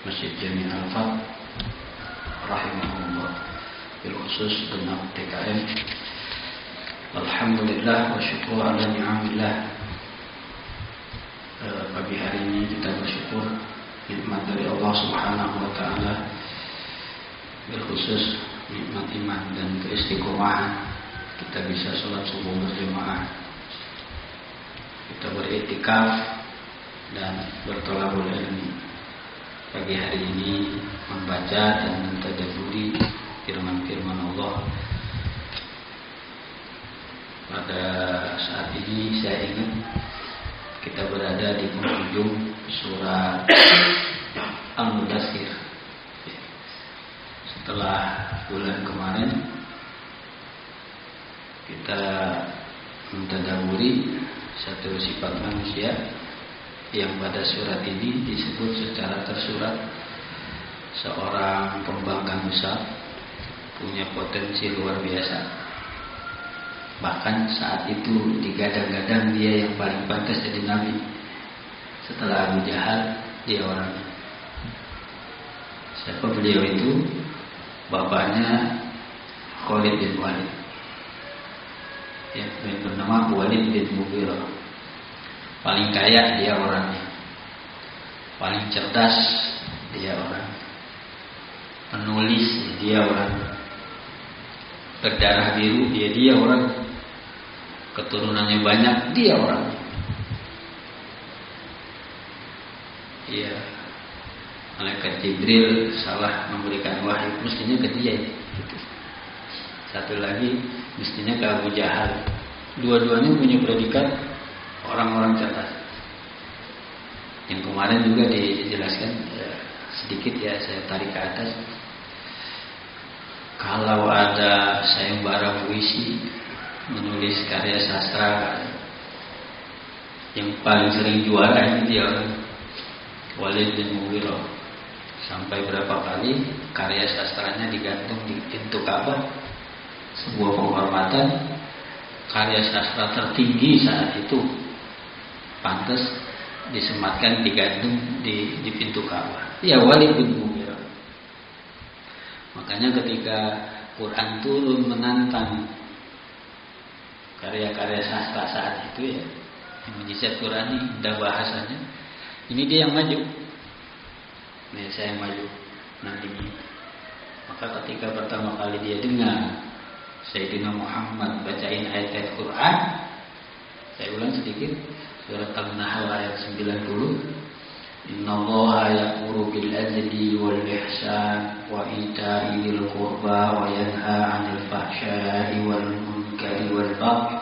Masjid Jami Al-Fat rahimahullah, bil khusus dengan TKM. Alhamdulillah wa syukur ala ni'amillah. Pagi hari ini kita bersyukur nikmat dari Allah Subhanahu wa taala, bil khusus nikmat iman dan keistiqomahan. Kita bisa sholat subuh berjamaah, kita beriktikaf dan bertolabul ilmi. Pagi hari ini membaca dan mentadabburi firman-firman Allah. Pada saat ini saya ingat kita berada di penghujung surat Al-Mudaththir. Setelah bulan kemarin kita mentadabburi satu sifat manusia yang pada surat ini disebut secara tersurat seorang pembangkang besar, punya potensi luar biasa. Bahkan saat itu digadang-gadang dia yang paling pantas jadi nabi. Setelah Abu Jahal, dia orangnya. Siapa beliau itu? Bapaknya Khalid bin Walid, yang bernama Walid bin Mughirah. Paling kaya dia orangnya, paling cerdas dia orang, penulis dia orang, berdarah biru dia orang, keturunannya banyak dia orang. Iya, malaikat Jibril salah memberikan wahyu, mestinya ke dia gitu. Satu lagi mestinya ke Abu Jahal. Dua-duanya punya predikat orang-orang cerdas. Yang kemarin juga dijelaskan sedikit ya, saya tarik ke atas. Kalau ada sayembara puisi, menulis karya sastra, yang paling sering juara ini dia Walid bin Mughirah. Sampai berapa kali karya sastranya digantung di pintu Ka'bah, sebuah penghormatan. Karya sastra tertinggi saat itu pantas disematkan, digantung di pintu Ka'bah. Ya, Walid bin Mughirah. Makanya ketika Quran turun menantang karya-karya sastra saat itu ya, yang mujizat Quran ini, indah bahasanya, ini dia yang maju. Nih saya yang maju nanti. Maka ketika pertama kali dia dengar Sayyidina Muhammad bacain ayat-ayat Quran, saya ulang sedikit, surat Al-Nahl ayat 90. Innallaha ya'muru bil adli wal ihsan wa ita'i dzil qurba wa yanha 'anil fahsya'i wal munkari wal baghi.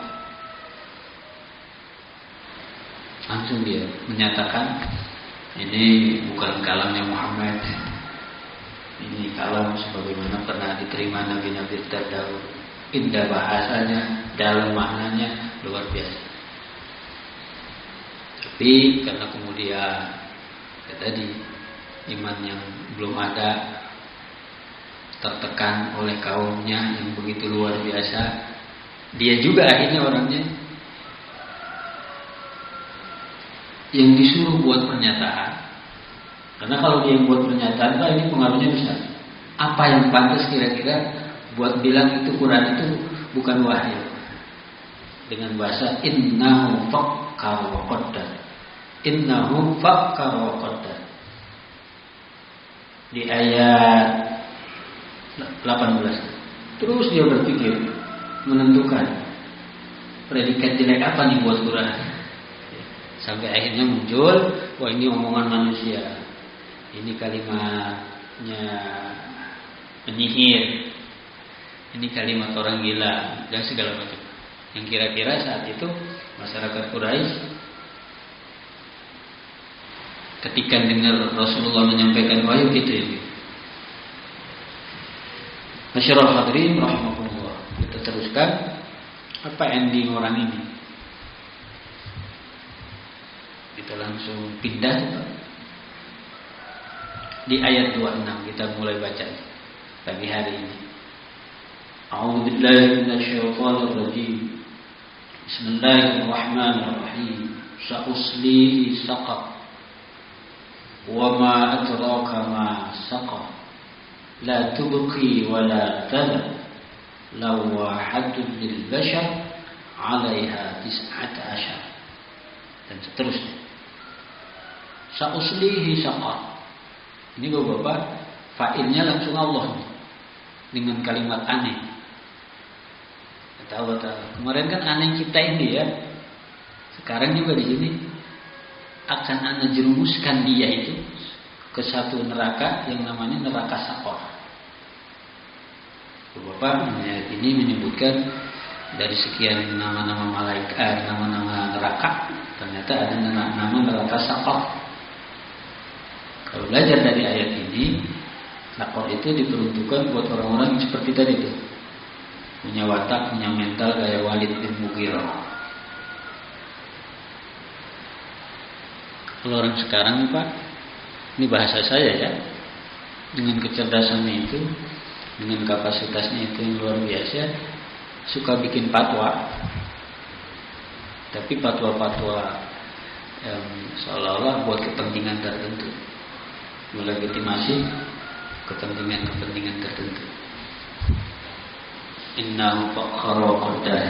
Langsung dia menyatakan ini bukan kalamnya Muhammad. Ini kalam sebagaimana pernah diterima nabi-nabi terdahulu. Indah bahasanya, dalam maknanya luar biasa. Tapi karena kemudian ya tadi iman yang belum ada, tertekan oleh kaumnya yang begitu luar biasa, dia juga akhirnya orangnya yang disuruh buat pernyataan. Karena kalau dia buat pernyataan, ini pengaruhnya besar. Apa yang pantas kira-kira buat bilang itu Quran itu bukan wahyu? Dengan bahasa innahu fakkar wa qaddar. Innahu fakkar wa qaddar. Di ayat 18. Terus dia berpikir, menentukan predikat jelek apa nih buat Quran. Sampai akhirnya muncul, wah ini omongan manusia, ini kalimatnya penyihir, ini kalimat orang gila, dan segala macam. Yang kira-kira saat itu masyarakat Quraisy ketika dengar Rasulullah menyampaikan wahyu gitu ya. Masyarul hadirin rahimahullah. Kita teruskan apa ending orang ini. Kita langsung pindah di ayat 26, kita mulai baca pagi hari ini. A'udzu billahi minasyaitonir rajim. Bismillahirrahmanirrahim. Sa'uslihi saqar. Wa ma adraka ma saqa. La tubqi wa la tadar. Lawahatun lil bashar 'alaiha 19. Dan seterusnya. Sa'uslihi saqa. Ini Bapak, fa'ilnya langsung Allah nih, dengan kalimat aneh. Kata Allah Ta'ala. Kemarin kan aneh kita ini ya. Sekarang juga di sini akan ana jerumuskan dia itu ke satu neraka yang namanya neraka Saqar. Bapak, ayat ini menyebutkan dari sekian nama-nama malaikat, nama-nama neraka, ternyata ada nama neraka Saqar. Kalau belajar dari ayat ini, Saqar itu diperuntukkan buat orang-orang yang seperti tadi tuh, punya watak, punya mental kayak Walid bin Mughirah. Kalau orang sekarang nih Pak, ini bahasa saya ya, dengan kecerdasannya itu, dengan kapasitasnya itu yang luar biasa, suka bikin fatwa, tapi fatwa-fatwa yang seolah-olah buat kepentingan tertentu, melegitimasi kepentingan tertentu. Innahu faqara qaddar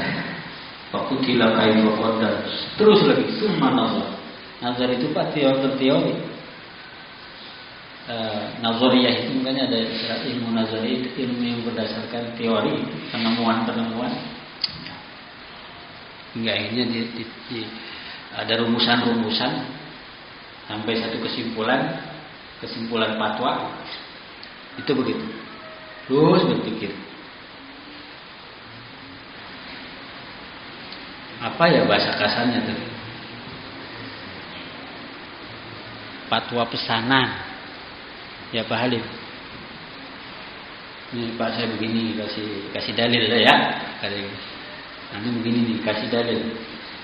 faqutila kaifa qaddar. Terus lagi summa nazar. Nazar itu Pak teori. Nazariyah itu makanya ada ilmu nazariyah, itu ilmu yang berdasarkan teori, penemuan. Hingga akhirnya ada rumusan sampai satu kesimpulan fatwa. Itu begitu. Terus berpikir. Apa ya bahasa kasarnya tuh? Fatwa pesanan. Ya Pak Halim. Ini Pak saya begini, kasih dalil lah ya. Nanti begini nih, kasih dalil.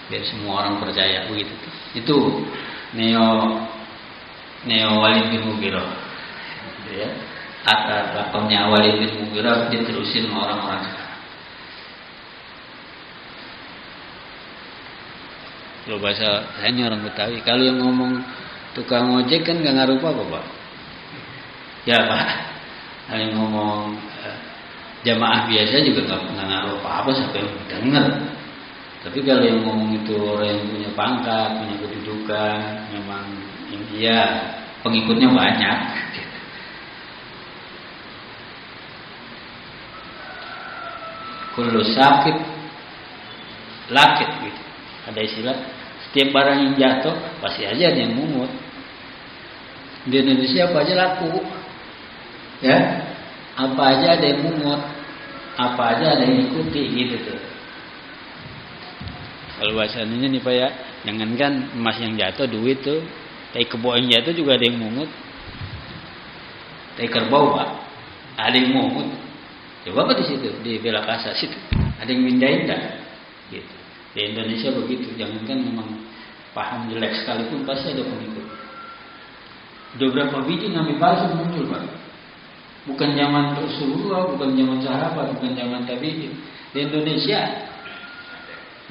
Biar semua orang percaya begitu. Itu neo Walid bin Mughirah. Gitu ya. Lakonnya Walid bin Mughirah diterusin sama orang-orang sekarang. Kalau bahasa saya ini orang Betawi, kalau yang ngomong tukang ojek kan nggak ngaruh apa Pak. Ya Pak. Kalau yang ngomong jamaah biasa juga nggak ngaruh apa sampai dengar. Tapi kalau yang ngomong itu orang yang punya pangkat, punya kedudukan, memang dia pengikutnya banyak. Kullu sakit lakit gitu. Ada istilah, setiap barang yang jatuh pasti aja ada yang mungut. Di Indonesia apa aja laku, ya, apa aja ada yang mungut, apa aja ada yang ikuti gitu tuh. Kalau bahasanya nih Pak ya, jangankan emas yang jatuh, duit tuh, tai kebo yang jatuh juga ada yang mungut. Tai kerbau Pak, ada yang mungut. Coba Pak di situ, di Bela Kasa situ, ada yang mindahin dah. Gitu. Di Indonesia begitu, jangankan memang paham jelek sekalipun pasti ada pengikut. Udah berapa biji nabi palsu muncul Pak? Bukan zaman Rasulullah, bukan zaman sahabat, bukan zaman tabi'in. Di Indonesia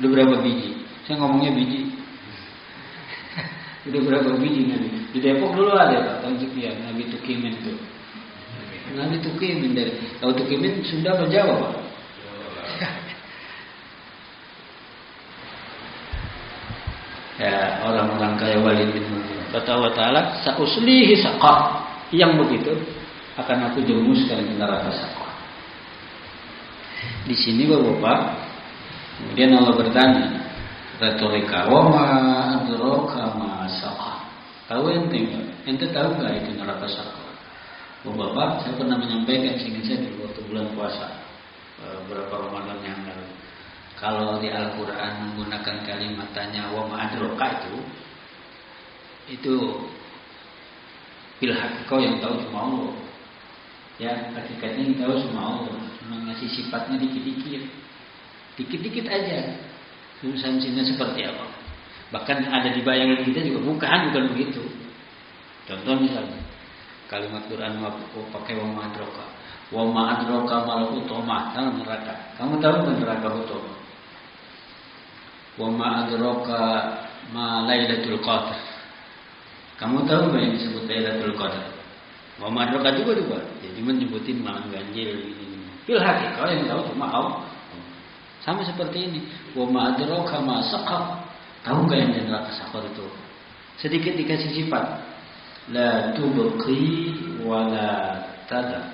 udah berapa biji? Saya ngomongnya biji. Udah berapa biji nabi? Di Depok dulu ada Pak, tahun sekian Nabi Tukimin tuh. Nabi Tukimin dari, tahu Tukimin Sunda atau Jawa Pak? Ya, orang-orang kaya Walid bin Mughirah. Kata Allah Ta'ala, sa'uslihi saqar. Yang begitu akan aku jerumuskan ke neraka Saqar. Di sini Bapak, kemudian Allah bertanya, retorika, wa ma adraka ma saqar. Tahu ente enggak? Ente tahu enggak itu neraka Saqar? Bapak, saya pernah menyampaikan sehingga saya di waktu bulan puasa beberapa Ramadan yang lalu. Kalau di Al-Quran menggunakan kalimat tanya wa ma'adroka itu bil hakiko yang tahu cuma Allah. Ya, hakikatnya yang tahu cuma Allah. Cuma ngasih sifatnya dikit-dikit aja. Substansinya seperti apa. Bahkan ada di bayangan kita juga bukan begitu. Contoh misalnya kalimat Quran pakai wa ma'adroka. Wa ma'adroka mal hutoma, dalam neraka. Kamu tahu kan neraka hutoma? Wa ma adraka ma Lailatul Qadar. Kamu tahu nggak yang disebut Lailatul Qadar? Wa ma adraka juga. Jadi menyebutin malam ganjil ini. Fil haqiqah yang tahu cuma Allah. Sama seperti ini. Wa ma adraka ma saqar. Tahu nggak yang neraka sakar itu? Sedikit dikasih sifat. La tubqi wa la tadar.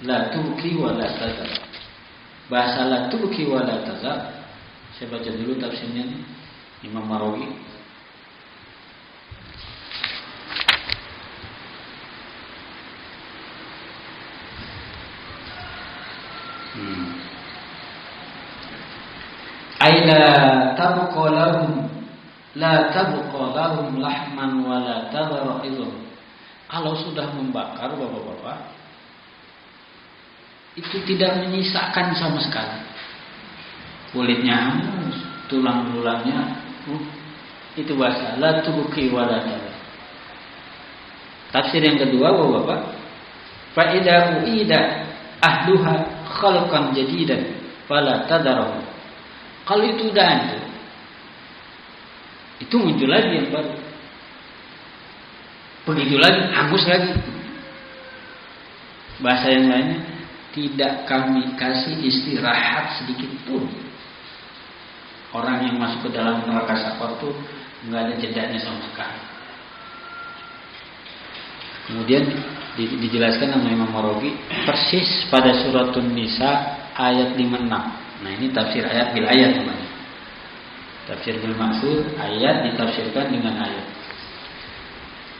La tubqi wa la tadar. Bahasa la tubqi wa la tadar. Saya baca dulu tafsirnya nih. Imam Marawi. Aila tabqa lahum lahman wa la tadhara idhum. Kalau sudah membakar bapak-bapak, itu tidak menyisakan sama sekali. Kulitnya hangus, tulang-tulangnya itu bahasa la tubqi wa la tadhar. Tafsir yang kedua bapak-bapak, fa idza uida ahluha khalqan jadidan fala tadharahu. Kalau itu udah hancur, itu muncul lagi yang baru. Begitu lagi, hangus lagi. Bahasa yang lainnya, tidak kami kasih istirahat sedikit pun. Orang yang masuk ke dalam neraka sakor itu nggak ada jedanya sama sekali. Kemudian dijelaskan sama Imam Marawi persis pada suratun Nisa ayat 56. Nah ini tafsir ayat bil ayat namanya. Tafsir bil maksud ayat ditafsirkan dengan ayat.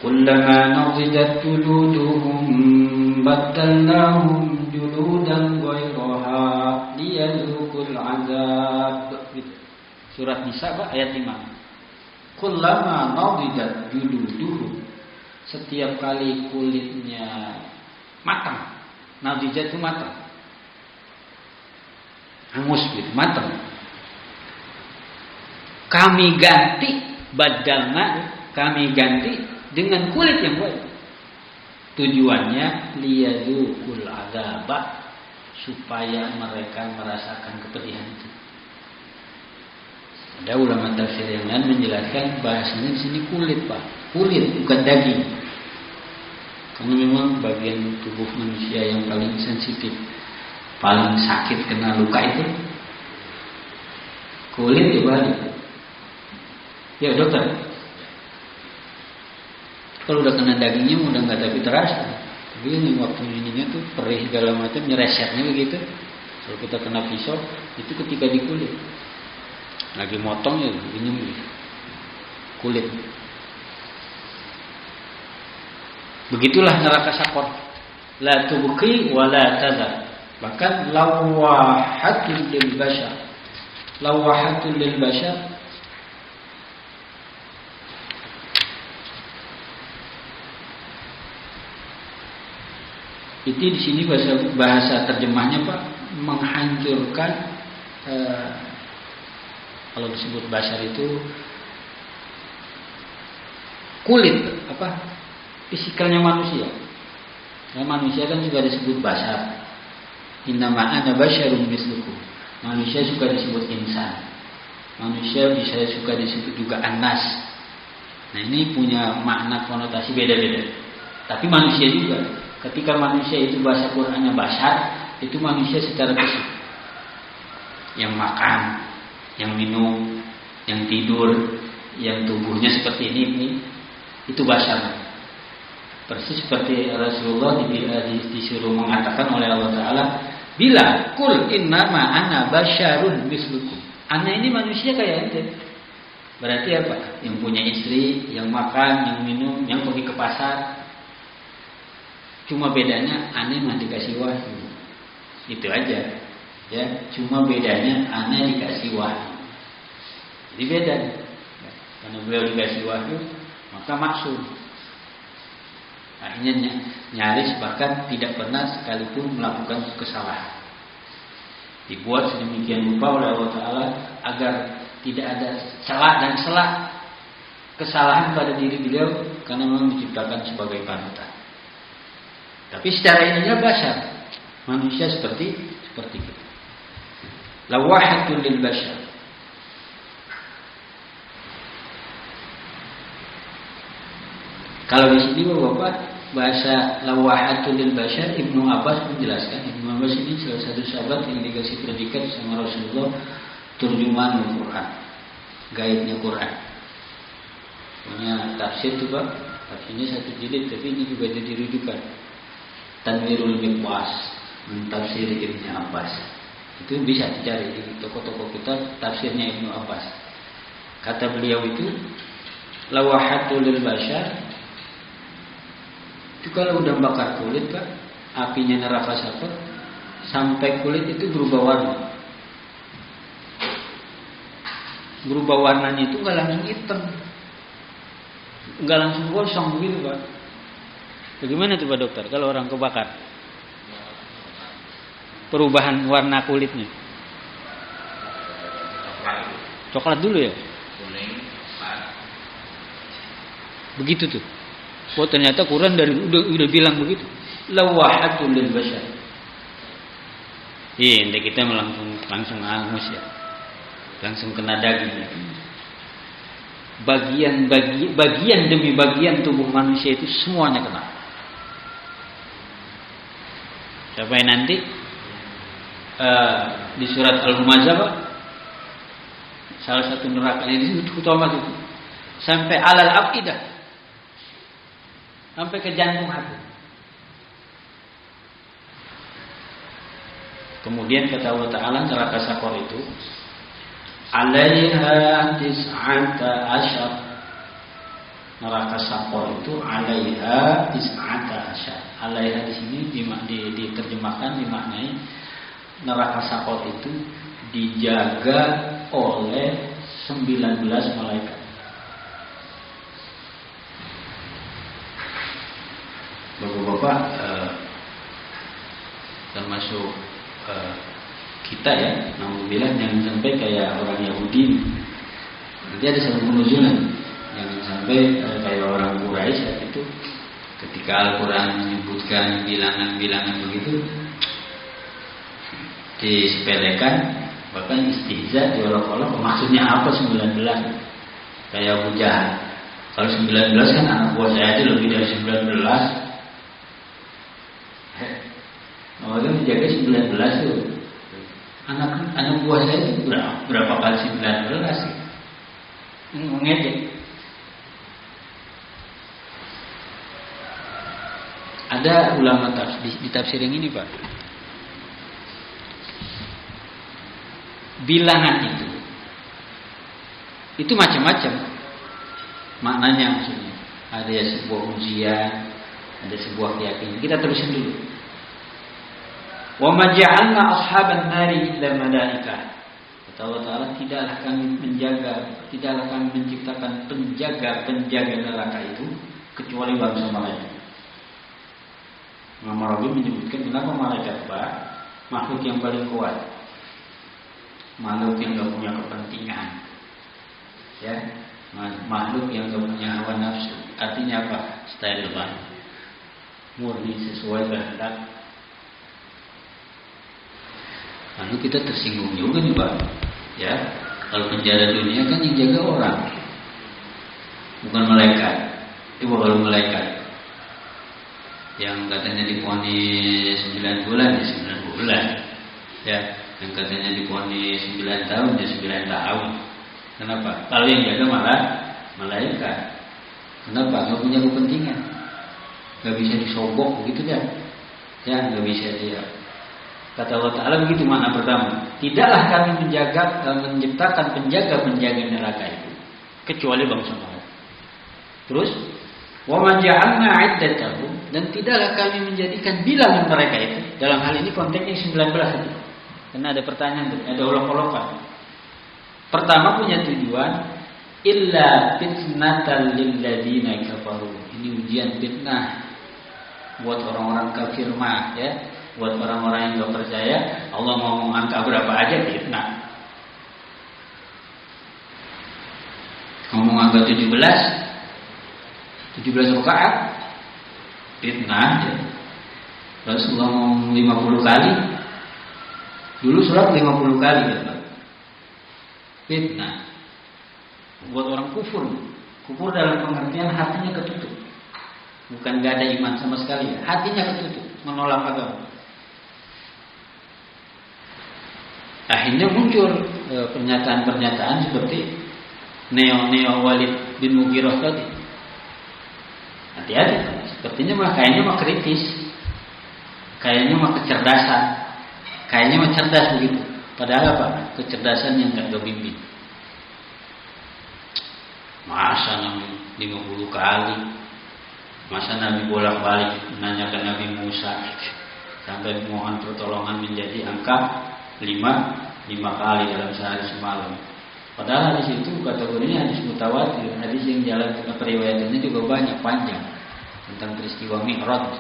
Kullama nazidat juluduhum baddalnahum juludan ghayraha liyadhuqul azab. Surat Nisa ayat 5. Kullama nazidat juluduhum. Setiap kali kulitnya matang. Nazidat itu matang. Hangus gitu, matang. Kami ganti badalna, kami ganti dengan kulit yang baik. Tujuannya liyadzuqul adzaba, supaya mereka merasakan kepedihan itu. Ada ulama tafsir yang lain menjelaskan bahasanya di sini kulit, Pak. Kulit bukan daging. Karena memang bagian tubuh manusia yang paling sensitif, paling sakit kena luka itu kulit ya balik. Ya dokter, kalau udah kena dagingnya udah nggak tapi terasa. Tapi ini waktu ininya tuh perih segala macam nyeresetnya begitu. Kalau kita kena pisau itu ketika di kulit, lagi motong ya ini kulit. Begitulah neraka sakor. La tubqi wa la tadhar. Bahkan lawahatul lil bashar. Lawahatul lil bashar. Itu di sini bahasa terjemahnya Pak, menghancurkan kalau disebut bashar itu kulit apa? Fisikalnya manusia. Nah, manusia kan juga disebut bashar. Innama ana basyarun mislukum. Manusia suka disebut insan. Manusia bisa suka disebut juga anas. Nah ini punya makna konotasi beda-beda. Tapi manusia juga. Ketika manusia itu bahasa Qur'annya basyar, itu manusia secara fisik. Yang makan, yang minum, yang tidur, yang tubuhnya seperti ini itu basyar. Persis seperti Rasulullah disuruh mengatakan oleh Allah Ta'ala, bila kul innama ana basyarun mislukum. Ana ini manusia kayak ente. Berarti apa? Yang punya istri, yang makan, yang minum, yang pergi ke pasar. Cuma bedanya ana mah dikasih wahyu. Itu aja. Ya, cuma bedanya ana dikasih wahyu. Jadi beda. Karena beliau dikasih wahyu, maka maksud. Akhirnya nyaris bahkan tidak pernah sekalipun melakukan kesalahan. Dibuat sedemikian rupa oleh Allah Ta'ala agar tidak ada celah dan selah kesalahan pada diri beliau, karena memang diciptakan sebagai panutan. Tapi secara ininya basyar, manusia seperti itu. Lawahatul lil basyar. Kalau di sini Bapak bahasa lawahatul lil bashar, Ibnu Abbas menjelaskan. Ibnu Abbas ini salah satu sahabat yang dikasih predikat sama Rasulullah turjuman Al-Quran, gaibnya Quran. Punya tafsir tuh Pak, tafsirnya satu jilid, tapi ini juga jadi rujukan. Tanwirul Miqwas, tafsir Ibnu Abbas. Itu bisa dicari di toko-toko kitab tafsirnya Ibnu Abbas. Kata beliau itu lawahatul lil bashar, itu kalau udah bakar kulit Pak, apinya neraka sakor, sampai kulit itu berubah warna. Berubah warnanya itu nggak langsung hitam, nggak langsung gosong begitu Pak. Bagaimana tuh Pak dokter kalau orang kebakar? Perubahan warna kulitnya. Coklat dulu ya? Begitu tuh. Oh ternyata Quran dari udah bilang begitu. Lawahatul lil bashar. Iya, kita langsung angus ya. Langsung kena daging ya. Bagian demi bagian tubuh manusia itu semuanya kena. Sampai nanti di surat Al-Humazah Pak, salah satu neraka ini utama itu sampai alal afidah, sampai ke jantung hati. Kemudian kata Allah Ta'ala neraka sakor itu alaiha tis'ata asyar. Neraka sakor itu alaiha tis'ata asyar. Alaiha di sini diterjemahkan dimaknai neraka sakor itu dijaga oleh 19 malaikat. Bapak-bapak termasuk kita ya, alhamdulillah jangan sampai kayak orang Yahudi. Nanti ada satu penuzulan, jangan sampai kayak orang Quraisy itu ketika Al-Quran menyebutkan bilangan-bilangan begitu disepelekan, bahkan istihza, diolok-olok. Maksudnya apa 19? Kayak Abu Jahal. Kalau 19 kan anak buah saya aja lebih dari 19. Awalnya menjaga 19 tuh. Anak buah saya itu berapa kali 19 sih? Mengejek. Ada ulama di tafsir yang ini Pak. Bilangan itu macam-macam maknanya, maksudnya ada ya sebuah ujian, ada sebuah keyakinan. Kita terusin dulu. Wa ma ja'alna ashaban nari illa malaikah. Kata Allah Ta'ala, tidaklah kami menciptakan penjaga neraka itu kecuali bangsa malaikat. Imam Rabi menyebutkan kenapa malaikat Pak? Makhluk yang paling kuat, makhluk yang gak punya kepentingan, ya, makhluk yang gak punya hawa nafsu. Artinya apa? Steril banget, murni sesuai kehendak. Lalu kita tersinggung juga nih Pak, ya. Kalau penjara dunia kan yang jaga orang, bukan malaikat. Kalau malaikat yang katanya divonis 9 bulan ya 9 bulan, ya. Yang katanya divonis 9 tahun ya 9 tahun. Kenapa? Kalau yang jaga malah malaikat. Kenapa? Gak punya kepentingan, gak bisa disobok begitu dah, ya, gak bisa dia. Kata Allah Ta'ala begitu makna pertama. Tidaklah kami menciptakan penjaga neraka itu kecuali bangsa malaikat. Terus wa ma ja'alna 'iddatahum, dan tidaklah kami menjadikan bilangan mereka itu. Dalam hal ini konteksnya 19 itu. Karena ada pertanyaan tuh, ada olok-olokan. Pertama punya tujuan illa fitnatal lil ladzina kafaru. Ini ujian fitnah buat orang-orang kafir mah, ya. Buat orang-orang yang gak percaya, Allah mau angka berapa aja fitnah. Ngomong angka 17 rakaat fitnah, ya. Rasulullah ngomong 50 kali. Dulu surat 50 kali ya, fitnah. Buat orang kufur dalam pengertian hatinya ketutup, bukan nggak ada iman sama sekali, hatinya ketutup, menolak agama. Akhirnya muncul pernyataan-pernyataan seperti neo Walid bin Mughirah tadi. Hati-hati, sepertinya kayaknya mah kritis, kayaknya mah kecerdasan, kayaknya mah cerdas begitu. Padahal apa? Kecerdasan yang nggak kebimbing. Masa Nabi 50 kali, masa Nabi bolak-balik menanyakan Nabi Musa sampai mohon pertolongan menjadi angka 5 kali dalam sehari semalam. Padahal hadis itu kategorinya hadis mutawatir, hadis yang jalan periwayatannya juga banyak, panjang tentang peristiwa Mi'raj.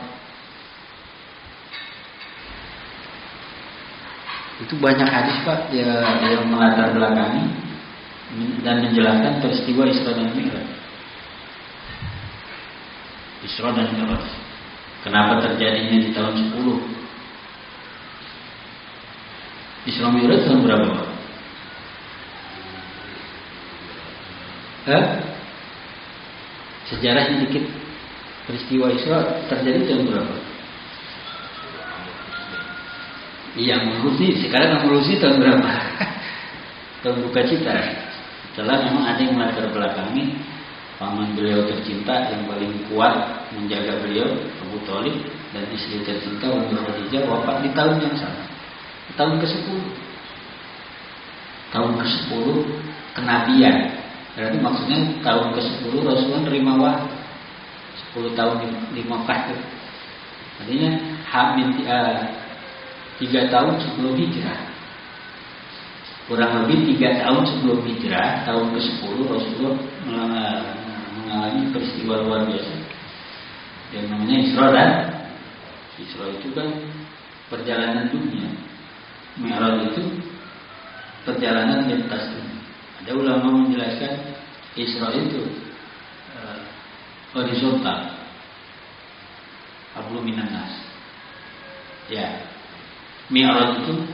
Itu banyak hadis Pak yang melatar belakangi dan menjelaskan peristiwa Isra dan Mi'raj. Isra dan Mi'raj. Kenapa terjadinya di tahun 10? Isra Mi'raj tahun berapa Pak? Sejarahnya dikit. Peristiwa Isra terjadi tahun berapa? Iya, Maulusi. Sekarang Maulusi tahun berapa? Tahun Buka Cita. Setelah memang ada yang melatar belakangi paman beliau tercinta yang paling kuat menjaga beliau, Abu Thalib, dan istri tercinta Ummu Khadijah wafat di tahun yang sama. Tahun ke-10. Tahun ke-10 kenabian. Berarti maksudnya tahun ke-10 Rasulullah nerima wahyu. 10 tahun di Makkah itu. Artinya hamil 3 tahun sebelum hijrah. Kurang lebih 3 tahun sebelum hijrah, tahun ke-10 Rasulullah mengalami peristiwa luar biasa. Yang namanya Isra dan Isra itu kan perjalanan dunia. Mi'raj itu perjalanan lintas dunia. Ada ulama menjelaskan Isra itu horizontal, hablu minan nas. Ya, Mi'raj itu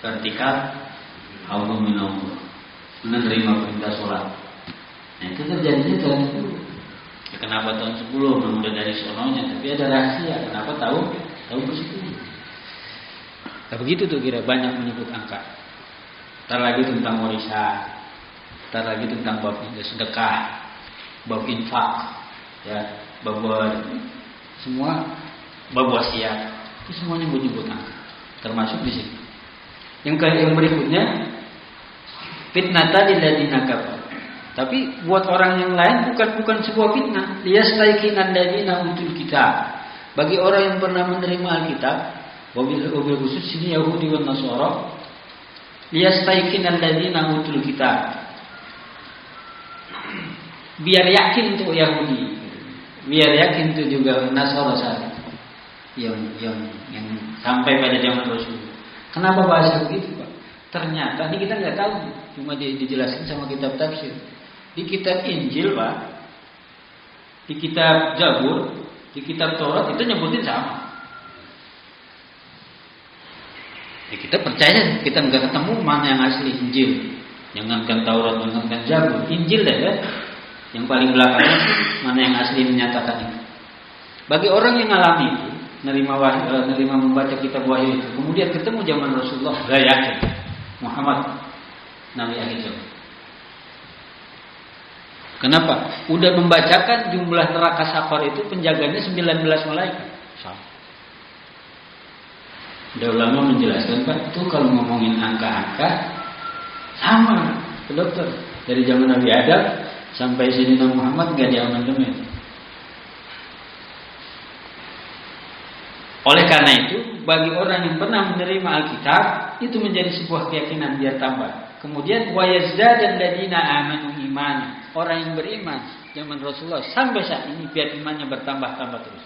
vertikal, hablu minan nur, menerima perintah sholat. Nah itu terjadinya tahun 10. Ya, kenapa tahun 10? Memang udah dari sononya, tapi ada rahasia. Kenapa tahun ke-10? Nah, begitu tuh kira banyak menyebut angka. Ntar lagi tentang warisan, ntar lagi tentang bab sedekah, bab infak, ya, bab semua, bab wasiat, itu semuanya menyebut angka, termasuk di sini. Yang berikutnya fitnatan lilladzina kafaru. Tapi buat orang yang lain bukan sebuah fitnah. Liyastaiqinan ladzina utul kitab. Bagi orang yang pernah menerima Alkitab, wabil khusus sini Yahudi dan Nasara, liyastaiqinan ladzina utul kitab. Biar yakin untuk Yahudi, biar yakin itu juga Nasara saat yang sampai pada zaman Rasul. Kenapa bahasa begitu Pak? Ternyata ini kita nggak tahu, cuma dijelaskan sama kitab tafsir. Di kitab Injil Pak, di kitab Zabur, di kitab Taurat itu nyebutin sama. Ya, kita percaya, kita nggak ketemu mana yang asli Injil. Jangankan Taurat, jangankan Zabur, Injil deh ya. Yang paling belakangnya mana yang asli menyatakan itu. Bagi orang yang alami itu, nerima membaca kitab wahyu itu, kemudian ketemu zaman Rasulullah, gak yakin Muhammad Nabi akhir zaman. Kenapa? Udah membacakan jumlah neraka Saqar itu penjaganya 19 malaikat. Udah ulama menjelaskan Pak, itu kalau ngomongin angka-angka sama ke dokter. Dari zaman Nabi Adam sampai Sayyidina Muhammad gak diamandemen. Oleh karena itu, bagi orang yang pernah menerima Alkitab, itu menjadi sebuah keyakinan biar tambah. Kemudian wayazdadal ladzina amanu iman. Orang yang beriman zaman Rasulullah sampai saat ini biar imannya bertambah-tambah terus.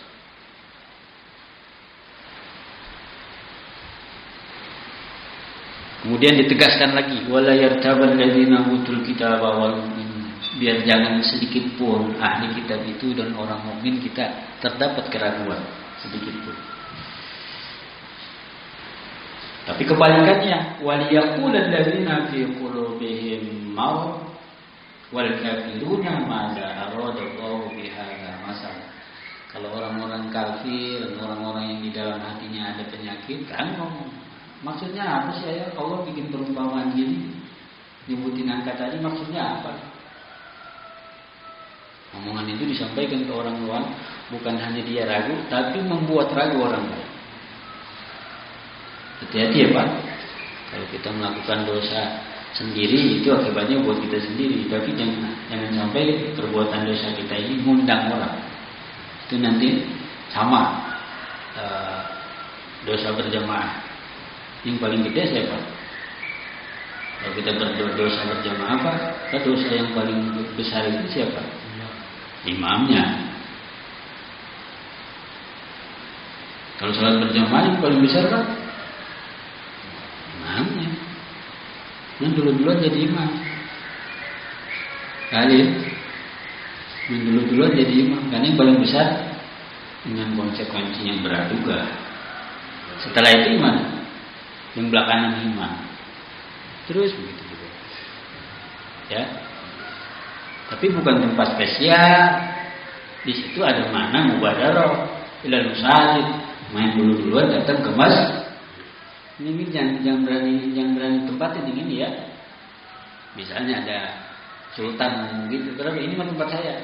Kemudian ditegaskan lagi, wala yartabal ladzina utul kitaba wal mu'minun. Biar jangan sedikit pun ahli kitab itu dan orang mukmin kita terdapat keraguan sedikit pun. Tapi kebalikannya, waliyaqulal ladzina fi qulubihim marad wal kafiruna madza aradallahu bihadza masal. Kalau orang-orang kafir, orang-orang yang di dalam hatinya ada penyakit, kan ngomong, maksudnya apa sih ya? Allah bikin perumpamaan gini, nyebutin angka tadi, maksudnya apa? Omongan itu disampaikan ke orang luar, bukan hanya dia ragu, tapi membuat ragu orang lain. Hati-hati ya Pak, kalau kita melakukan dosa sendiri itu akibatnya buat kita sendiri, tapi jangan sampai perbuatan dosa kita ini mengundang orang. Itu nanti sama dosa berjamaah. Yang paling gede siapa? Kalau kita berdosa berjamaah apa? Dosa yang paling besar itu siapa? Imamnya. Kalau sholat berjamaah yang paling besar kan? Imamnya. Yang dulu-duluan jadi imam. Kali yang dulu-duluan jadi imam. Karena yang paling besar dengan konsekuensi yang berat juga. Setelah itu imam. Yang belakangan imam. Terus begitu juga. Ya. Tapi bukan tempat spesial. Di situ ada mana mubadarah, ilal masjid, main dulu-duluan datang ke masjid. Ini jangan berani tempatin ini ya. Misalnya ada sultan gitu, kenapa ini mah tempat saya.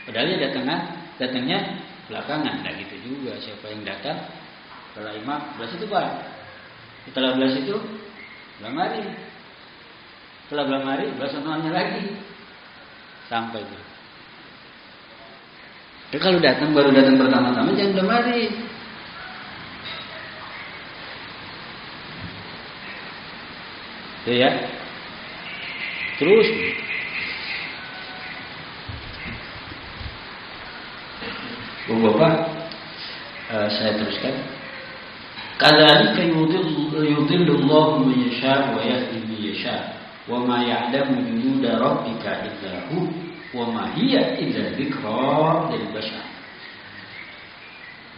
Padahal dia datangnya belakangan, enggak gitu juga. Siapa yang datang? Setelah imam, belas itu Pak. Setelah belas itu belang hari. Setelah belang hari, belas sonoannya lagi. Sampai itu. Tapi kalau baru datang pertama-tama jangan belang hari. Itu ya. Terus Bapak, saya teruskan. Kadzalika yudhillullahu man yasha' wa yahdi man yasha'. Wa ma ya'lamu junuda rabbika illa hu wa ma hiya illa dzikra lil bashar.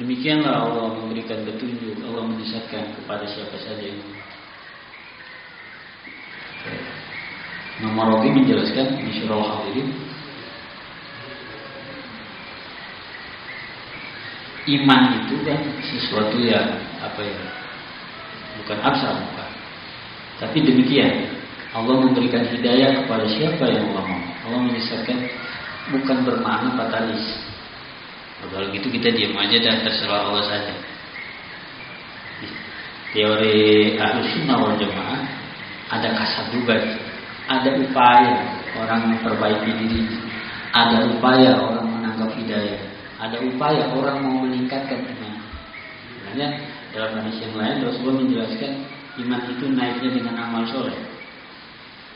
Demikianlah Allah memberikan petunjuk, Allah menyesatkan kepada siapa saja yang Imam Rabi menjelaskan di Syurah Al-Hadirin, iman itu kan sesuatu yang bukan abstrak, tapi demikian Allah memberikan hidayah kepada siapa yang Allah mau. Allah menyesatkan bukan bermakna fatalis. Kalau gitu kita diam aja dan terserah Allah saja. Teori Ahlus Sunnah wal Jamaah ada kasar-duga, ada upaya orang memperbaiki dirinya, ada upaya orang menangkap hidayah, ada upaya orang mau meningkatkan iman. Sebenarnya dalam hadis yang lain Rasulullah menjelaskan iman itu naiknya dengan amal soleh.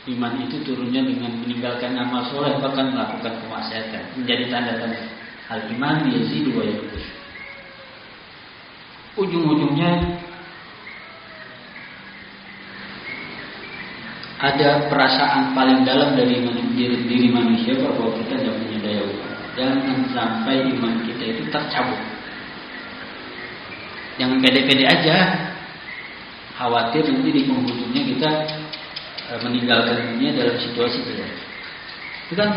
Iman itu turunnya dengan meninggalkan amal soleh, bahkan melakukan kemaksiatan. Menjadi tanda-tanda al-iman yazidu wa yanqus. Ujung-ujungnya ada perasaan paling dalam dari diri manusia bahwa kita tidak punya daya upaya. Jangan sampai iman kita itu tercabut. Jangan pede-pede aja. Khawatir nanti di penghujungnya kita meninggalkan dunia dalam situasi itu. Itu kan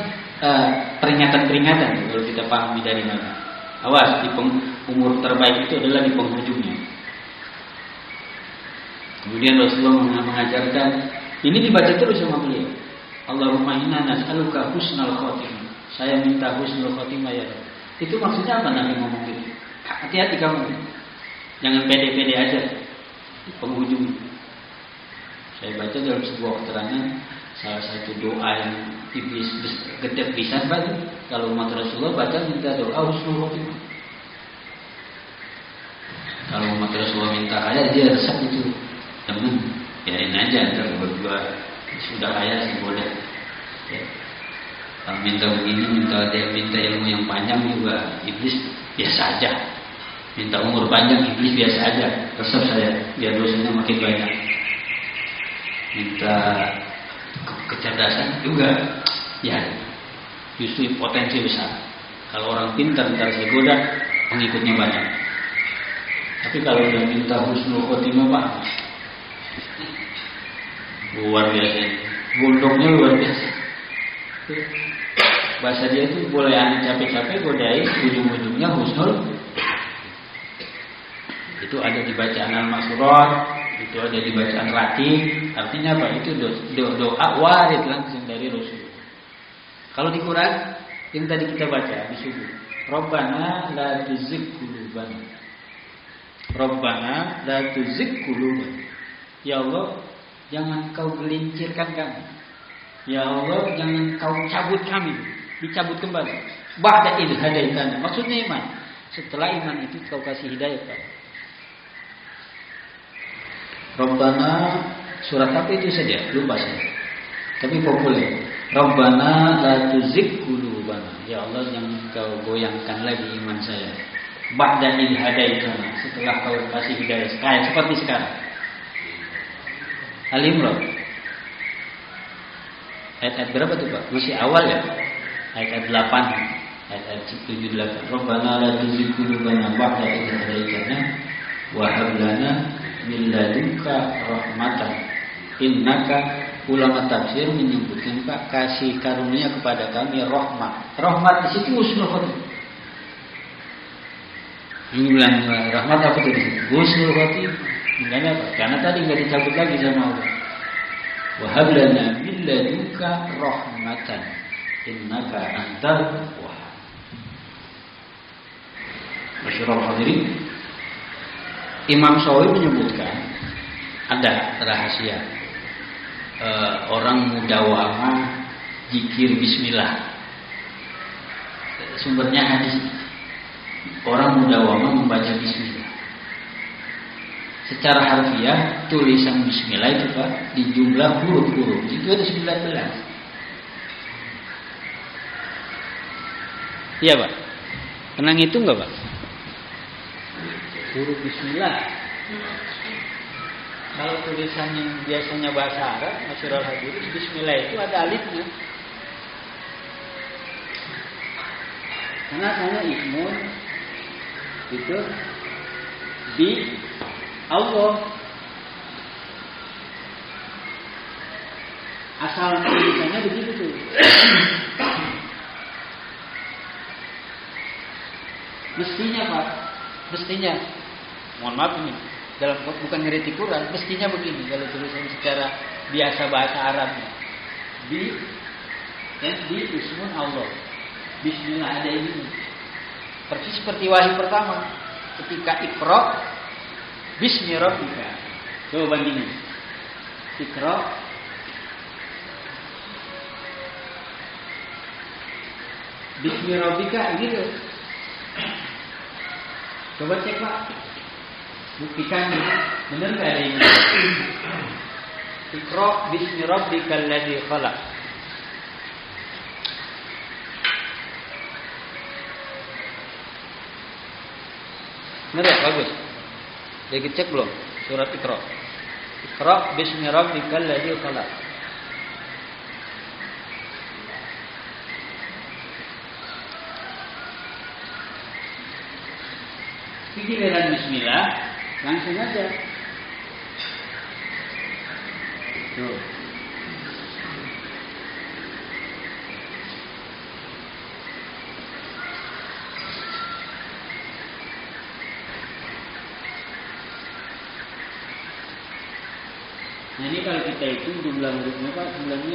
peringatan-peringatan kalau kita pahami dari mana. Awas, umur terbaik itu adalah di penghujungnya. Kemudian Rasulullah mengajarkan, ini dibaca terus sama beliau. Allahumma inna nas'aluka husnal khotimah. Saya minta husnul khotimah ya. Itu maksudnya apa Nabi ngomong gitu? Hati-hati kamu. Jangan pede-pede aja di penghujung. Saya baca dalam sebuah keterangan salah satu doa yang iblis gedek pisan Pak. Kalau umat Rasulullah baca minta doa husnul khotimah. Kalau umat Rasulullah minta kaya dia resep itu. Temen, biarin aja ntar berdua sudah kaya sih boleh. Ya. Kalau minta begini, minta ilmu yang panjang juga iblis biasa aja. Minta umur panjang iblis biasa aja. Resep saya biar dosanya makin banyak. Minta kecerdasan juga, ya justru potensi besar. Kalau orang pintar ntar segoda, pengikutnya banyak. Tapi kalau dia minta husnul khotimah Pak, luar biasa, gondoknya luar biasa. bahasa dia itu boleh aneh capek-capek godain, ujung-ujungnya husnul. Itu ada di bacaan al-maksurat, itu ada di bacaan ratib. Artinya apa? Itu doa warid langsung dari Rasul. Kalau di Quran yang tadi kita baca di subuh, Rabbana la tuzigh qulubana. Rabbana la tuzigh qulubana. Ya Allah, jangan kau gelincirkan kami. Ya Allah, jangan kau cabut kami, dicabut kembali. Ba'da idh hadaitana. Maksudnya iman. Setelah iman itu kau kasih hidayah kepada. Rabbana, surat apa itu saja? Lupa saya. Tapi populer. Rabbana la tuzigh qulubana. Ya Allah, jangan kau goyangkan lagi iman saya. Ba'da idh hadaitana. Setelah kau kasih hidayah. Kayak seperti sekarang. Al-Imran. Ayat berapa tuh Pak? Masih awal ya? Ayat 8. Ayat 78. Rabbana la tuzigh qulubana ba'da idh hadaitana wa hab lana min ladunka rahmatan innaka. Ulama tafsir menyebutkan Pak, kasih karunia kepada kami rahmat. Rahmat di situ husnul khotimah. Ini bilang rahmat apa tadi? Husnul khotimah. Enggaknya apa? Karena tadi enggak dicabut lagi sama Allah. Wa hab lana min ladunka rahmatan innaka antal wahhab. Masyaallah hadirin. Imam Syafi'i menyebutkan ada rahasia orang mudawamah zikir bismillah. Sumbernya hadis. Orang mudawamah membaca bismillah. Secara harfiah tulisan bismillah itu Pak di jumlah huruf-huruf itu ada 19. Iya Pak. Pernah ngitung enggak Pak? Huruf bismillah. Kalau tulisan yang biasanya bahasa Arab, Masyarul Hadirin, bismillah itu ada alifnya. Karena saya ismun itu di Allah. Asal tulisannya begitu tuh. Mestinya Pak, mestinya. Mohon maaf ini. Dalam bukan ngeritik Quran, mestinya begini kalau tulisan secara biasa bahasa Arabnya. Di ismun Allah. Bismillah ada ini. Persis seperti wahyu pertama. Ketika Iqra bismi rabbika. Coba bandingin. Iqra bismi rabbika gitu. Coba cek Pak. Buktikan benar enggak ini? Iqra bismi rabbikal ladzi khalaq. Benar ya? Bagus. Jadi cek belum surat Iqra? Iqra bismi rabbikal ladzi khalaq. Giliran bismillah langsung aja. Tuh. Nah ini kalau kita hitung jumlah hurufnya Pak 19.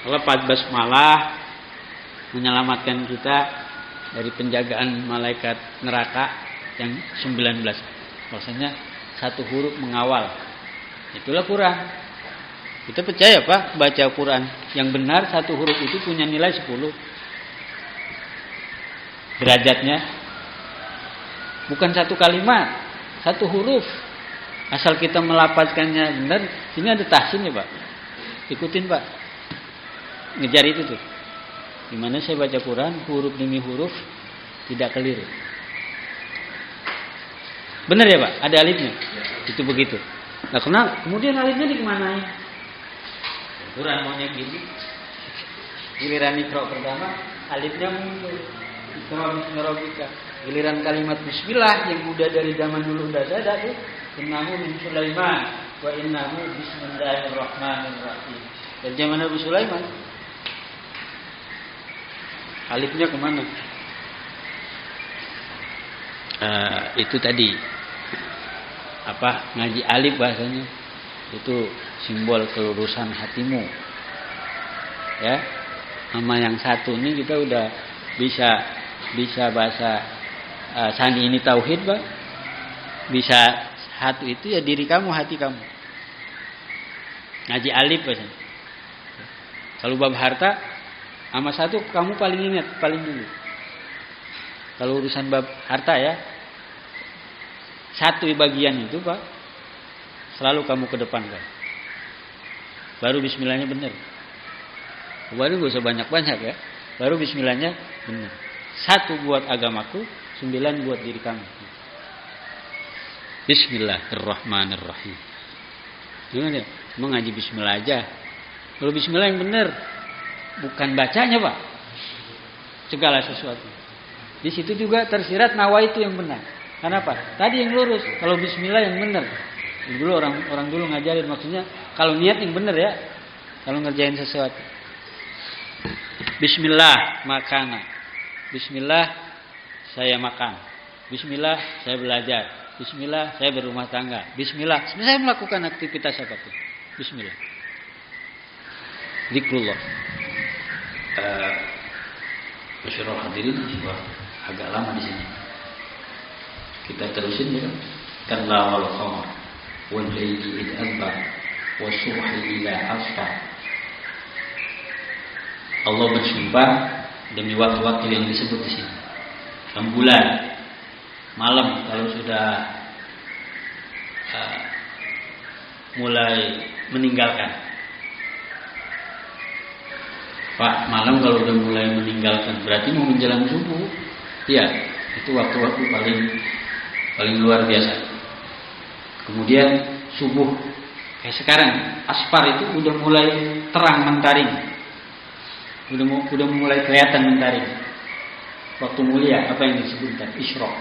Kalau 14 malah menyelamatkan kita dari penjagaan malaikat neraka yang 19. Maksudnya satu huruf mengawal. Itulah Quran. Kita percaya Pak, baca Quran yang benar satu huruf itu punya nilai 10. Derajatnya bukan satu kalimat, satu huruf. Asal kita melafazkannya benar, sini ada tahsinnya Pak. Ikutin Pak. Ngejar itu tuh. Dimana saya baca Quran huruf demi huruf tidak keliru. Benar ya Pak? Ada alifnya. Itu begitu. Nah kemudian alifnya dikemanain? Quran maunya gini. Giliran Iqra pertama alifnya muncul. Iqra bismi rabbika. Giliran kalimat bismillah yang udah dari zaman dulu udah ada tuh. Innahu min Sulaiman wa innahu bismillahirrahmanirrahim. Dari zaman Nabi Sulaiman. Alifnya kemana? Itu tadi ngaji alif bahasanya itu simbol kelurusan hatimu. Ya, sama yang satu ini kita udah bisa bahasa sani ini tauhid, Pak. Bisa satu itu ya diri kamu, hati kamu. Ngaji alif bahasanya. Kalau bab harta sama satu kamu paling ingat paling dulu. Kalau urusan bab harta ya, satu bagian itu Pak selalu kamu kedepankan. Baru bismillahnya benar. Baru gak usah banyak-banyak ya. Baru bismillahnya benar. 1 buat agamaku, 9 buat diri kamu. Bismillahirrahmanirrahim. Gimana ya? Mengaji bismillah aja. Kalau bismillah yang benar, bukan bacanya Pak. Segala sesuatu. Di situ juga tersirat nawaitu yang benar. Kenapa? Tadi yang lurus. Kalau bismillah yang benar. Dulu orang dulu ngajarin maksudnya kalau niat yang benar ya. Kalau ngerjain sesuatu. Bismillah makana. Bismillah saya makan. Bismillah saya belajar. Bismillah saya berumah tangga. Bismillah saya melakukan aktivitas apapun. Bismillah. Zikrullah. Masyarakat hadirin agak lama di sini. Kita terusin ya. Kalla wal qamar wal layli id adbar was-subhi idza asfar. Allah bersumpah demi waktu-waktu yang disebut di sini. Rembulan, malam kalau sudah mulai meninggalkan. Pak, malam kalau udah mulai meninggalkan berarti mau menjelang subuh. Iya, itu waktu-waktu paling luar biasa. Kemudian subuh kayak sekarang, asfar itu udah mulai terang mentaring. Udah mulai kelihatan mentaring. Waktu mulia apa yang disebut tadi? Isyraq.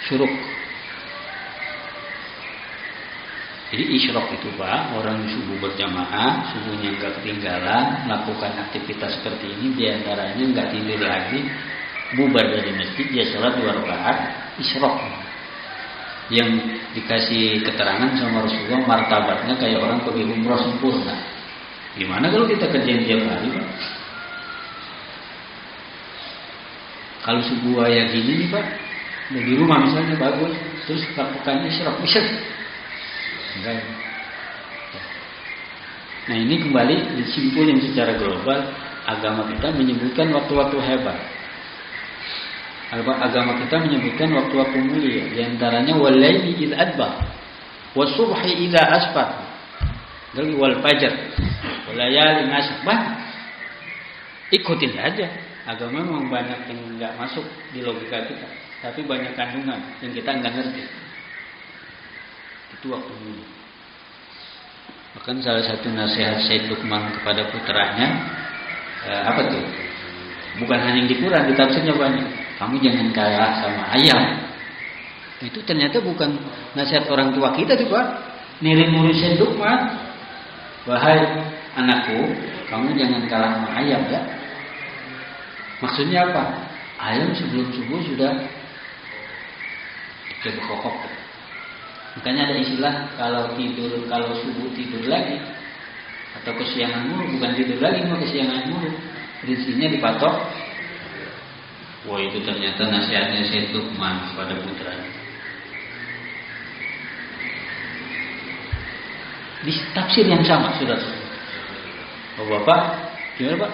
Syuruk. Jadi isyraq itu Pak, orang subuh berjamaah, subuhnya enggak ketinggalan, melakukan aktivitas seperti ini, diantaranya enggak tidur lagi, bubar dari masjid, dia sholat 2 rakaat, isyraq. Yang dikasih keterangan sama Rasulullah martabatnya kayak orang pergi umrah sempurna. Gimana kalau kita kerjain tiap hari Pak? Kalau subuh ayat gini nih Pak, di rumah misalnya bagus, terus lakukan isyraq bisa. Enggak. Nah ini kembali disimpulin secara global, agama kita menyebutkan waktu-waktu hebat. Agama kita menyebutkan waktu-waktu mulia, di antaranya wal-laili idz adbar, was-subhi idza asfar, dan wal fajr, wal layalin ashr. Ikutin aja. Agama memang banyak yang enggak masuk di logika kita, tapi banyak kandungan yang kita enggak ngerti. Itu waktu mulia. Bahkan salah satu nasihat Sayyid Luqman kepada putranya apa tuh? Bukan hanya di Quran, di tafsirnya banyak. Kamu jangan kalah sama ayam. Itu ternyata bukan nasihat orang tua kita tuh Pak. Nirin Sayyid Luqman. Wahai anakku, kamu jangan kalah sama ayam ya. Maksudnya apa? Ayam sebelum subuh sudah berkokok. Makanya ada istilah kalau subuh tidur lagi atau kesiangan mulu, bukan tidur lagi mau kesiangan mulu. Prinsipnya dipatok. Wah itu ternyata nasihatnya Sayyid Luqman kepada putranya. Di tafsir yang sama sudah. Oh Bapak, gimana Pak?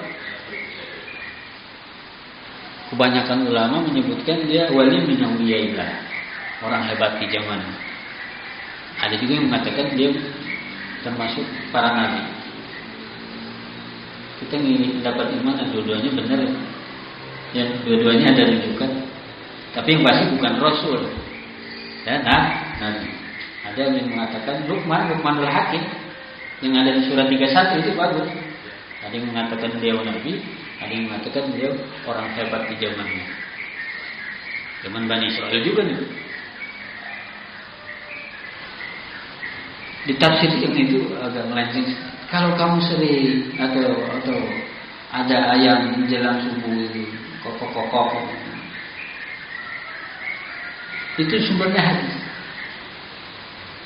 Kebanyakan ulama menyebutkan dia wali min auliyaillah, orang hebat di zaman. Ada juga yang mengatakan dia termasuk para nabi. Kita ingin pendapat mana? Dua-duanya benar ya. Yang dua-duanya ada rujukan. Tapi yang pasti bukan Rasul. Dan nabi. Ada yang mengatakan Luqmanul Hakim yang ada di surat 31 itu bagus. Ada yang mengatakan beliau nabi, ada yang mengatakan beliau orang hebat di zamannya. Zaman Bani Israil juga nih. Di tafsir yang itu agak melenceng. Kalau kamu sering atau ada ayam menjelang subuh itu kokok, itu sumbernya hadis.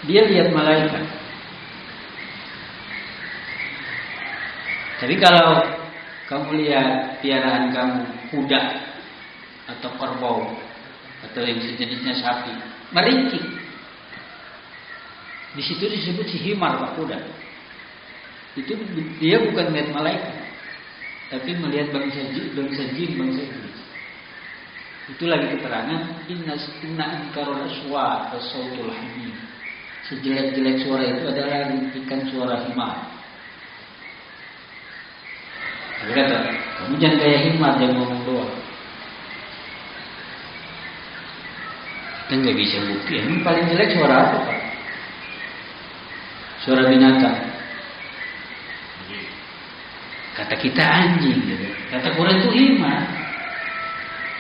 Dia lihat malaikat. Tapi kalau kamu lihat piaraan kamu kuda atau kerbau atau yang sejenisnya sapi, meringkik. Di situ disebut si himar, Pak, kuda. Itu dia bukan melihat malaikat, tapi melihat bangsa jin, bangsa iblis. Itu lagi keterangan inna ankarul aswat as-sautul hamid. Sejelek-jelek suara itu adalah rintikan suara himar. Dia kata, kamu jangan kayak himar, jangan ngomong doang. Kita nggak bisa bukti. Ini paling jelek suara apa, Pak? Suara binatang. Kata kita anjing, gitu. Kata Quran itu himar.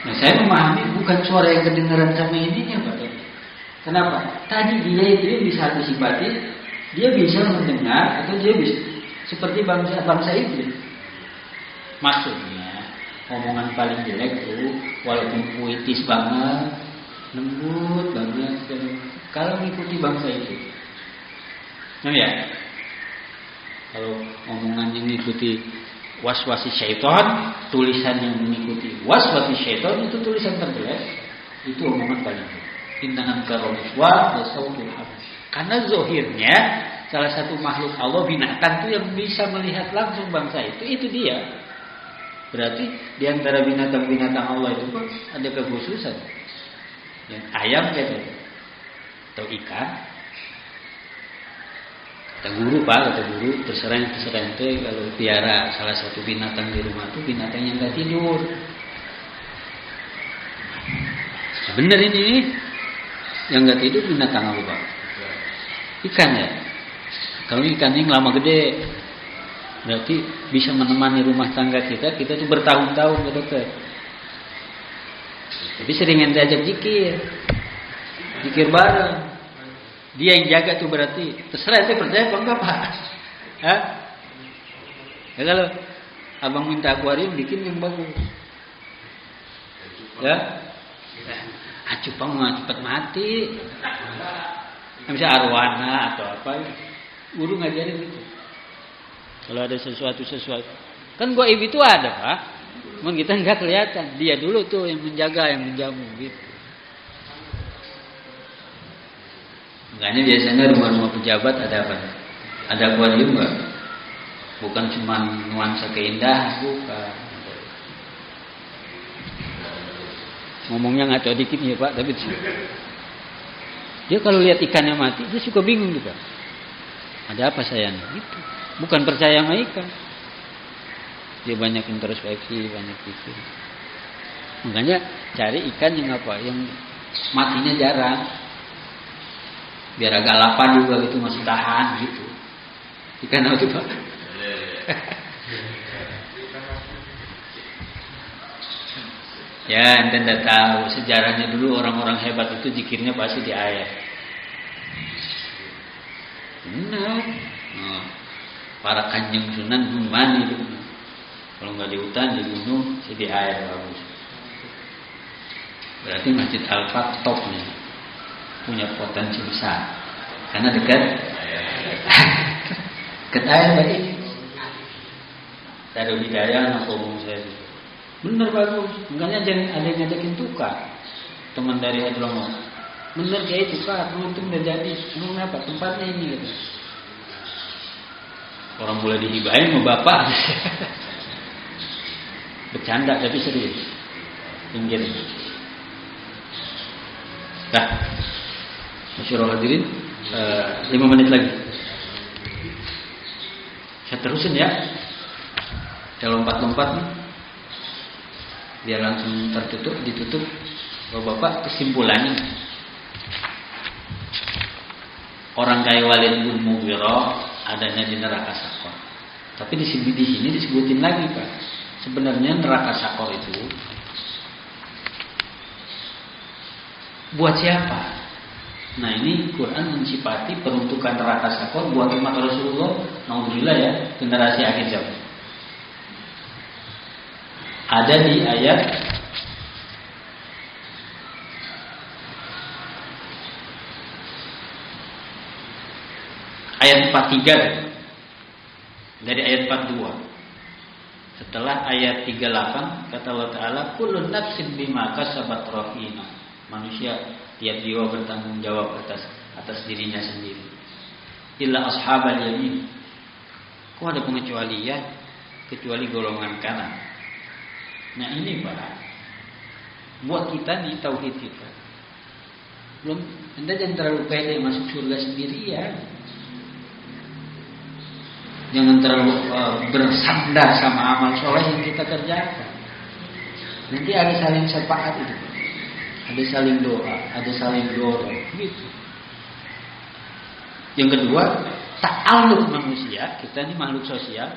Nah, saya memahami bukan suara yang kedengaran sama ininya, Pak. Kenapa? Tadi dia itu bisa antisipasi, dia bisa mendengar atau dia bisa seperti bangsa iblis. Maksudnya omongan paling jelek itu walaupun puitis banget, lembut banget, kalau mengikuti bangsa itu, ya. Kalau omongannya mengikuti waswasi syaitan, tulisan yang mengikuti waswasi syaitan itu tulisan terjelek, itu omongan paling jelek. Inna ankarul aswat sautul hamid. Karena zohirnya salah satu makhluk Allah binatang itu yang bisa melihat langsung bangsa itu dia. Berarti di antara binatang-binatang Allah itu pun ada kekhususan. Yang ayam gitu, atau ikan. Kata guru, terserah itu kalau piara salah satu binatang di rumah itu binatang yang nggak tidur. Nah, bener ini. Yang nggak tidur binatang apa, Pak? Ikan ya. Kalau ikan yang lama gede, berarti bisa menemani rumah tangga kita tuh bertahun-tahun ke dokter. Tapi seringan diajak zikir bareng. Dia yang jaga tuh berarti terserah, saya percaya apa enggak, Pak? Hah? Ya kalau abang minta akuarium bikin yang bagus, ya. Cupang mah cepat mati. Bisa arwana atau apa, guru ngajarin gitu. Kalau ada sesuatu kan gaib itu ada, Pak. Cuman kita nggak kelihatan. Dia dulu tuh yang menjaga, yang menjamu gitu. Makanya biasanya rumah-rumah pejabat ada apa? Ada akuarium nggak? Bukan cuma nuansa keindahan, bukan. Ngomongnya ngaco dikit ya, Pak, tapi dia kalau lihat ikannya mati, dia suka bingung juga. Ada apa sayang? Gitu. Bukan percaya sama ikan. Dia banyak introspeksi, banyak pikir. Makanya cari ikan yang apa? Yang matinya jarang. Biar agak lapar juga gitu, masih tahan gitu. Ikan apa tuh, Pak? Ya, ente tidak tahu sejarahnya dulu orang-orang hebat itu zikirnya pasti di air. Benar. Nah, para kanjeng Sunan mandi itu. Kalau nggak di hutan, di gunung, di air bagus. Berarti Masjid Al-Fath top nih, punya potensi besar. Karena dekat air baik. Dari Hidayah anak umum saya itu. Bener bagus, enggaknya jangan ada yang ngajakin tukar. Teman dari Hadramut, bener kayak tukar, untung udah jadi. Emang apa? Tempatnya ini gitu. Orang boleh dihibahin sama bapak. Bercanda tapi serius. Pinggir. Nah, masyarakat hadirin, 5 menit lagi. Saya terusin ya. Saya lompat-lompat nih. Biar langsung ditutup. Bapak kesimpulannya, orang kayak Walid bin Mughirah adanya di neraka Sakor. Tapi di sini disebutin lagi, Pak. Sebenarnya neraka Sakor itu buat siapa? Nah ini Quran mensifati peruntukan neraka sakor buat umat Rasulullah. Alhamdulillah ya, generasi akhir zaman. Ada di ayat ayat 43 dari ayat 42. Setelah ayat 38 kata Allah Ta'ala, kullun nafsin bima kasabat rahina. Manusia tiap jiwa bertanggung jawab atas dirinya sendiri. Illa ashabal yamin. Kok ada pengecualian? Kecuali golongan kanan. Nah ini Pak, buat kita di tauhid kita. Belum, Anda jangan terlalu pede masuk surga sendirian. Jangan terlalu bersandar sama amal soleh yang kita kerjakan. Nanti ada saling syafaat itu, ada saling doa, ada saling dorong, gitu. Yang kedua, ta'alluq manusia. Kita ini makhluk sosial.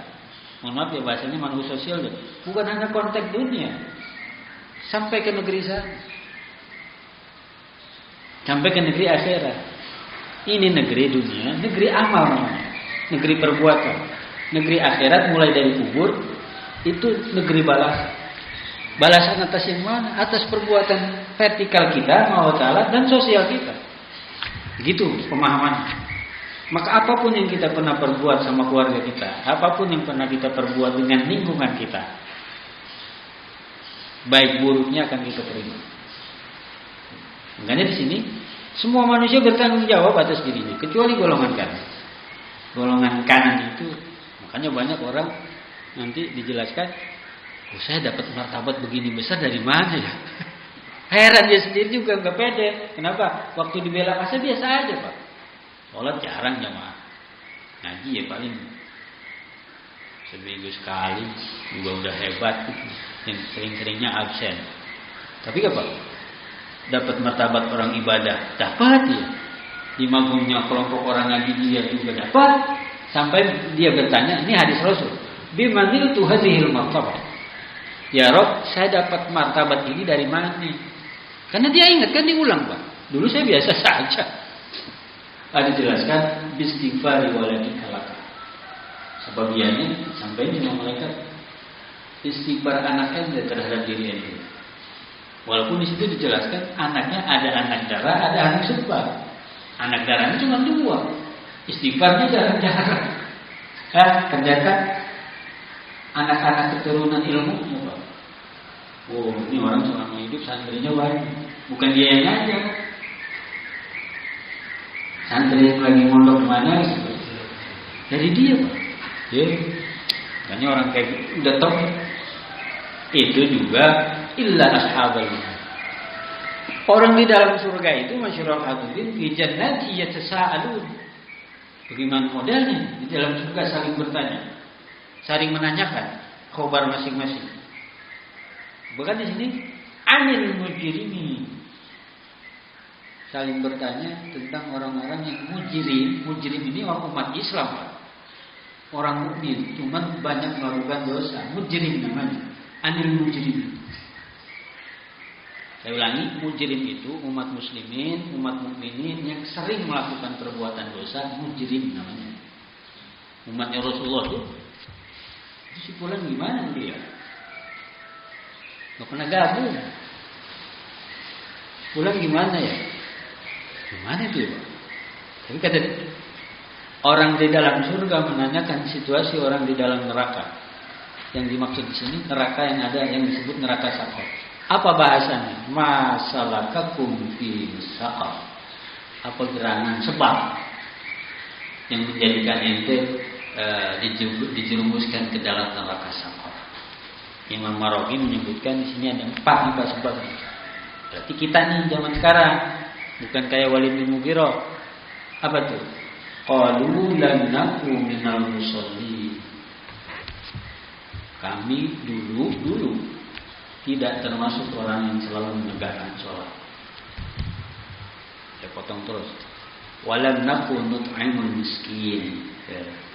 Mohon maaf ya bahasanya makhluk sosial, bukan hanya konteks dunia, sampai ke negeri sana, sampai ke negeri akhirat. Ini negeri dunia, negeri amal namanya. Negeri perbuatan. Negeri akhirat mulai dari kubur itu negeri balasan. Balasan atas yang mana? Atas perbuatan vertikal kita, Allah Ta'ala, dan sosial kita. Begitu pemahaman. Maka apapun yang kita pernah perbuat sama keluarga kita, apapun yang pernah kita perbuat dengan lingkungan kita, baik buruknya akan kita terima. Makanya di sini semua manusia bertanggung jawab atas dirinya, kecuali golongan kanan. Golongan kanan itu, makanya banyak orang nanti dijelaskan, saya dapat martabat begini besar dari mana ya? Heran dia sendiri juga nggak pede. Kenapa? Waktu dibela kasar biasa aja Pak. Sholat jarang jamaah. Ngaji ya paling seminggu sekali, juga udah hebat. Yang sering-seringnya absen. Tapi apa? Dapat martabat orang ibadah, dapat ya. Di magungnya kelompok orang ngaji dia juga dapat. Sampai dia bertanya, ini hadis Rasul, bimanil tu hadhil martabat. Ya Rob, saya dapat martabat ini dari mana? Karena dia ingat kan diulang Pak. Dulu saya biasa saja. Ada jelaskan bistighfari waladika laka. Sebagiannya sampai sama malaikat istighfar anak anda terhadap diri anda. Walaupun di situ dijelaskan anaknya ada anak darah, ada anak sebab. Anak darahnya cuma 2. Istighfarnya jarang-jarang. Ternyata anak-anak keturunan ilmunya Pak. Oh, ini orang selama hidup santrinya banyak. Bukan dia yang ngajar. Santri yang lagi mondok mana? Jadi dia Pak. Ya. Makanya orang kayak udah tahu. Itu juga illa ashabal. Orang di dalam surga itu masyarul hadirin fi jannati yatasaalun. Bagaimana modelnya? Di dalam surga saling bertanya, saling menanyakan khabar masing-masing. Bahkan di sini anil mujrimin. Saling bertanya tentang orang-orang yang mujrim. Mujrim ini orang umat Islam, Pak. Orang mukmin, cuma banyak melakukan dosa. Mujrim namanya. Anil mujrimin. Saya ulangi, mujrim itu umat muslimin, umat mukminin yang sering melakukan perbuatan dosa, mujrim namanya. Umatnya Rasulullah itu kesimpulan gimana dia? Gak pernah gabung. Pulang gimana ya? Gimana itu ya? Tapi kata orang di dalam surga menanyakan situasi orang di dalam neraka. Yang dimaksud di sini neraka yang ada yang disebut neraka sakor. Apa bahasanya? Masalakakum fi saqar. Apa gerangan sebab yang menjadikan ente dijerumuskan ke dalam neraka sakar. Imam Marogi menyebutkan di sini ada 4 sebab. Berarti kita nih zaman sekarang bukan kayak Walid bin Mughirah. Apa tuh? Qalu lam naku minal musallin. Kami dulu tidak termasuk orang yang selalu menegakkan sholat. Saya potong terus. Walam naku nut'imul miskin.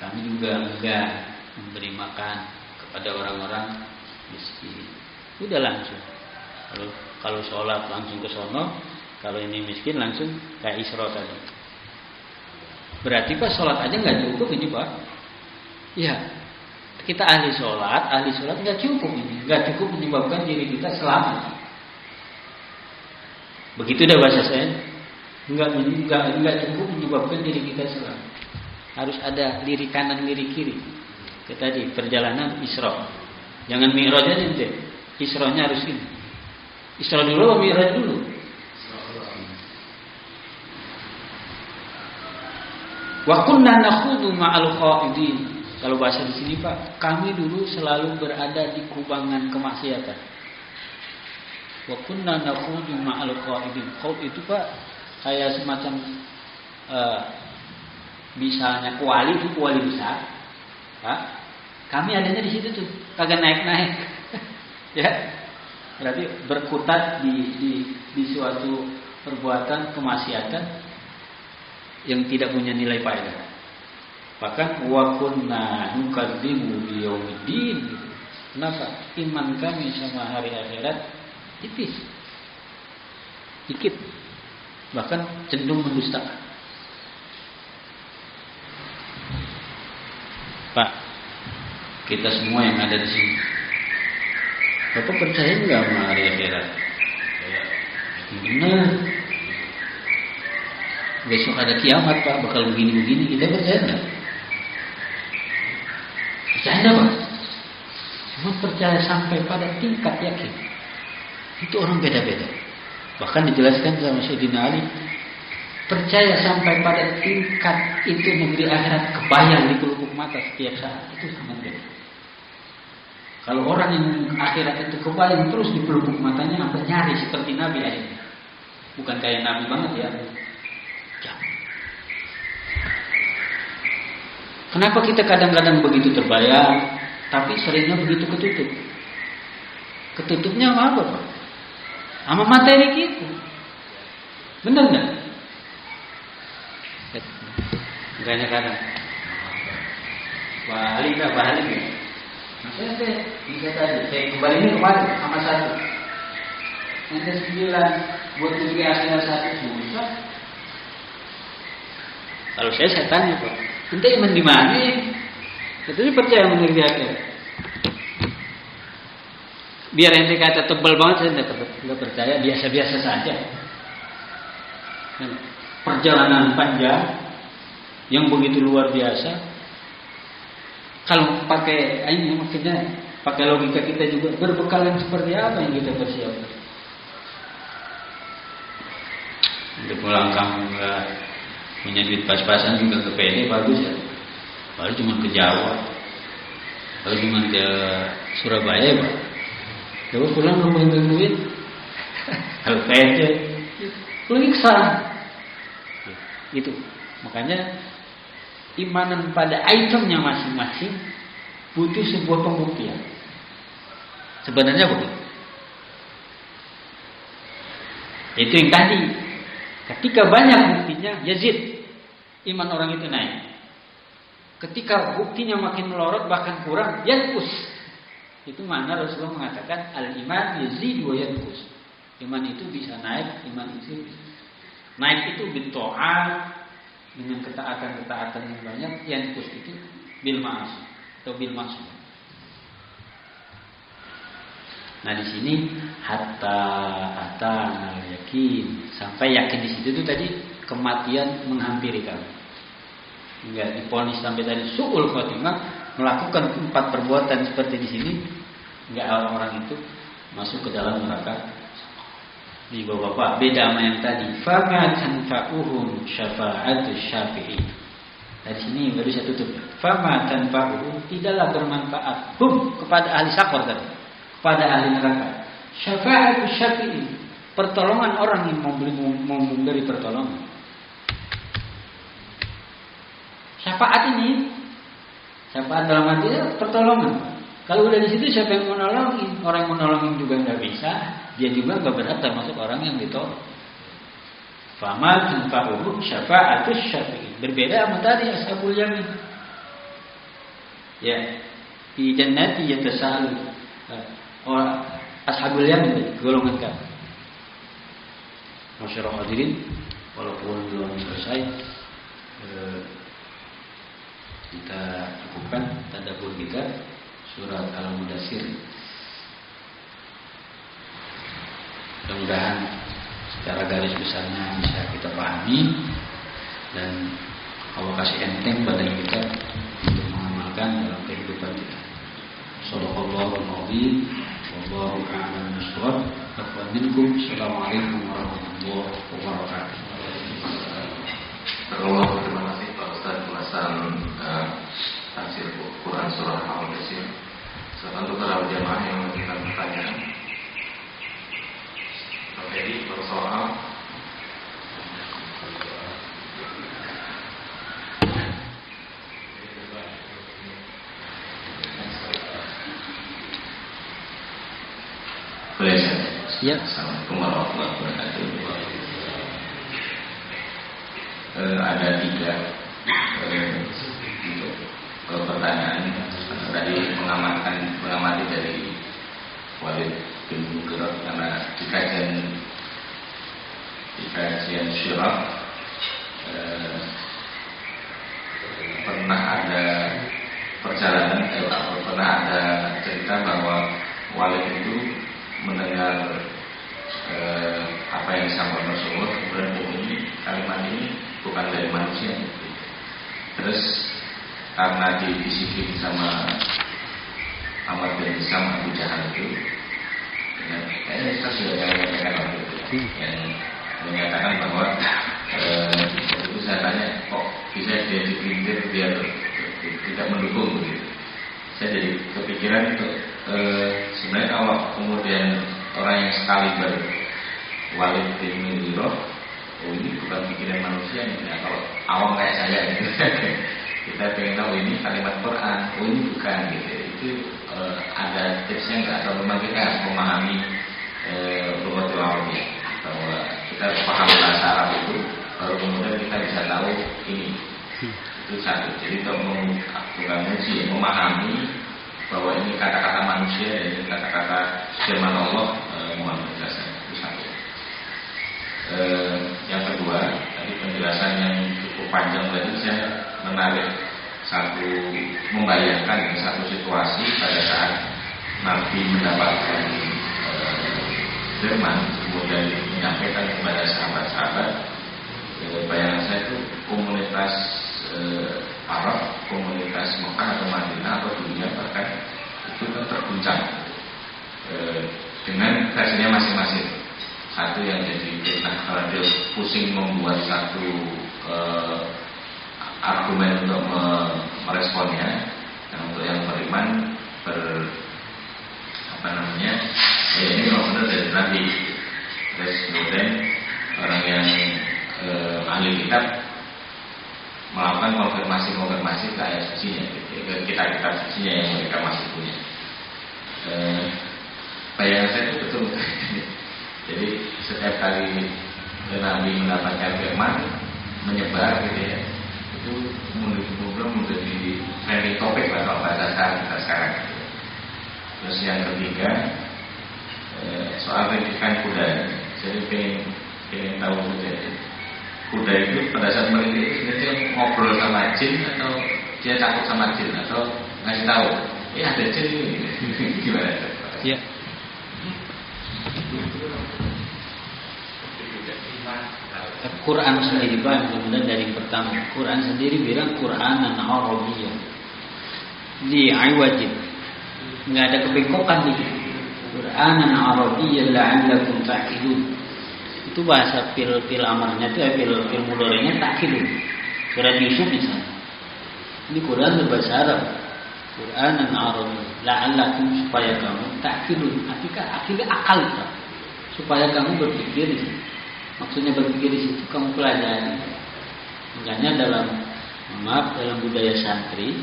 Kami juga enggak memberi makan kepada orang-orang miskin. Udah langsung. Kalau sholat langsung ke sono, Kalau ini miskin langsung kayak Isra tadi. Berarti Pak sholat aja nggak cukup ini Pak. Ya, kita ahli sholat nggak cukup ini, nggak cukup menyebabkan diri kita selamat. Begitu dah bahasa saya, nggak cukup menyebabkan diri kita selamat. Harus ada lirik kanan, lirik kiri. Kita tadi perjalanan Isra, jangan Mi'raj aja nanti. Isra-nya harus ini. Isra dulu atau Mi'raj dulu? Wa kunna nakhudu ma'al qa'idin. Kalau bahasa di sini Pak, kami dulu selalu berada di kubangan kemaksiatan. Wa kunna nakhudu ma'al qa'idin. Qaud itu Pak kayak semacam misalnya kuali itu kuali besar. Pak, kami adanya di situ tuh, kagak naik-naik. Ya. Berarti berkutat di suatu perbuatan kemaksiatan yang tidak punya nilai faedah. Bahkan wa kunna nukadzibu biyaumiddin. Kenapa? Iman kami sama hari akhirat tipis. Dikit. Bahkan cenderung mendustakan. Pak, kita semua yang ada di sini, Bapak percaya enggak sama hari akhirat? Benar. Besok ada kiamat Pak, bakal begini-begini, kita percaya enggak? Percaya enggak Pak? Cuma percaya sampai pada tingkat yakin. Itu orang beda-beda. Bahkan dijelaskan sama Sayyidina Ali, percaya sampai pada tingkat itu negeri akhirat kebayang di pelupuk mata setiap saat, itu sangat beda. Kalau orang yang akhirat itu kebayang terus di pelupuk matanya sampai nyari seperti Nabi akhirnya. Bukan kayak Nabi banget ya. Kenapa kita kadang-kadang begitu terbayang, tapi seringnya begitu ketutup? Ketutupnya sama apa Pak? Sama materi kita. Benar nggak? Enggaknya kadang. Balik ya. Maksudnya saya bisa tadi, saya kembali ini kemarin sama satu. Nanti 9 buat negeri akhirat 1 susah. Kalau saya tanya Pak, ente iman di mana? Katanya percaya sama negeri akhirat. Biar ente kata tebal banget, saya nggak percaya, biasa-biasa saja. Perjalanan panjang yang begitu luar biasa. Kalau pakai ini maksudnya pakai logika kita juga, berbekal yang seperti apa yang kita persiapkan? Untuk pulang kampung nggak punya duit pas-pasan juga ke PD bagus ya. Baru cuma ke Jawa, baru cuma ke Surabaya Pak. Coba pulang belum punya duit. Kalau PD, pergi ke sana. Itu makanya imanan pada itemnya masing-masing butuh sebuah pembuktian. Sebenarnya begitu. Itu yang tadi. Ketika banyak buktinya, yazid, iman orang itu naik. Ketika buktinya makin melorot bahkan kurang, yanqus. Itu mana Rasulullah mengatakan al-iman yazid wa yanqus. Iman itu bisa naik, iman itu bisa. Naik itu bitto'at, dengan ketaatan-ketaatan yang banyak, yanqus itu bil ma'asi atau bil maksud. Nah di sini hatta yakin, sampai yakin di situ itu tadi kematian menghampiri kamu. Enggak diponis sampai tadi su'ul khotimah, melakukan 4 perbuatan seperti di sini, enggak orang itu masuk ke dalam neraka. Di Bapak beda sama yang tadi. Fama tanfa'uhum syafa'atu syafi'i. Dari sini baru saya tutup. Fama tanfa'uhum, tidaklah bermanfaat kepada ahli sakor tadi, kepada ahli neraka. Syafa'atu syafi'i, pertolongan orang yang mau memberi pertolongan. Syafaat ini, syafaat dalam artinya pertolongan. Kalau udah di situ siapa yang menolongin? Orang yang menolongin juga nggak bisa, dia juga nggak berat termasuk orang yang ditolong. Fama tanfa'uhum syafa'atu syafi'i. Berbeda sama tadi ashabul yamin. Ya, di jannati yatasalu. Orang ashabul yamin golongan kami. Masyarakat hadirin, walaupun belum selesai, kita cukupkan tadabbur kita surat Al-Mudaththir. Mudah-mudahan secara garis besarnya bisa kita pahami dan Allah kasih enteng badan kita untuk mengamalkan dalam kehidupan kita. Shallallahul adzim, wallahu a'lam bishawab. Assalamualaikum warahmatullahi wabarakatuh. Terima kasih Pak Ustaz pembahasan tafsir Quran surah Al-Mudaththir. Silakan untuk para jamaah yang mengajukan pertanyaan. Jadi bersoal. Boleh saya? Ya. Assalamualaikum warahmatullahi wabarakatuh. Ada 3 pertanyaan. Tadi mengamati dari Walid bin Mughirah karena di kajian syirah pernah ada perjalanan pernah ada cerita bahwa Walid itu mendengar apa yang disampaikan Rasulullah, kemudian ini kalimat ini bukan dari manusia. Terus karena dibisikin sama Amr bin Hisam Abu Jahal itu, saya sudah menyampaikan waktu itu, yang menyatakan bahwa itu saya tanya kok bisa dia dipelintir biar tidak mendukung begitu. Saya jadi kepikiran untuk sebenarnya kalau kemudian orang yang sekali berwalid bin Mughirah, ini bukan pikiran manusia ini. Nah, kalau awam kayak saya gitu, kita pengen tahu ini kalimat Quran, ini bukan gitu. Itu ada tipsnya nggak? Atau memang kita harus memahami lughatul Arabiyah, bahwa kita paham bahasa Arab itu baru kemudian kita bisa tahu ini. Itu satu. Jadi bukan muji, memahami bahwa ini kata-kata manusia dan ini kata-kata firman Allah Muhammad Rasul. Itu satu. Yang kedua, tadi penjelasan yang cukup panjang tadi saya menarik membayangkan satu situasi pada saat Nabi mendapatkan firman kemudian menyampaikan kepada sahabat-sahabat. Bayangan saya itu komunitas Arab, komunitas Mekah atau Madinah atau dunia bahkan itu kan terguncang dengan versinya masing-masing. Satu yang jadi fitnah karena dia pusing membuat satu argumen untuk meresponnya, dan untuk yang beriman ini memang benar dari Nabi. Terus kemudian orang yang ahli kitab melakukan konfirmasi ke ayat sucinya, ke kitab sucinya yang mereka masih punya. Bayangan saya itu betul. Jadi setiap kali Nabi mendapatkan firman menyebar gitu ya, itu kemudian menjadi trending topik kalau bahasa kita sekarang. Terus yang ketiga soal pendidikan kuda. Jadi pengen tahu kuda itu pada saat merintis itu dia ngobrol sama jin atau dia takut sama jin atau ngasih tahu ada jin ini gimana? Iya. Quran sendiri Pak, kemudian dari pertama Quran sendiri bilang Quranan Arabiyyah di iwajin, nggak ada kebengkokan nih. Quranan Arabiyyah la'allakum ta'qilun. Itu bahasa fil amarnya itu fil mudhari'nya ta'qilun. Surat Yusuf misalnya. Ini Quran berbahasa Arab. Quranan Arabiyyah la'allakum, supaya kamu ta'qilun. Artinya akal Pak. Supaya kamu berpikir di situ. Maksudnya berpikir di situ kamu pelajari. Makanya dalam budaya santri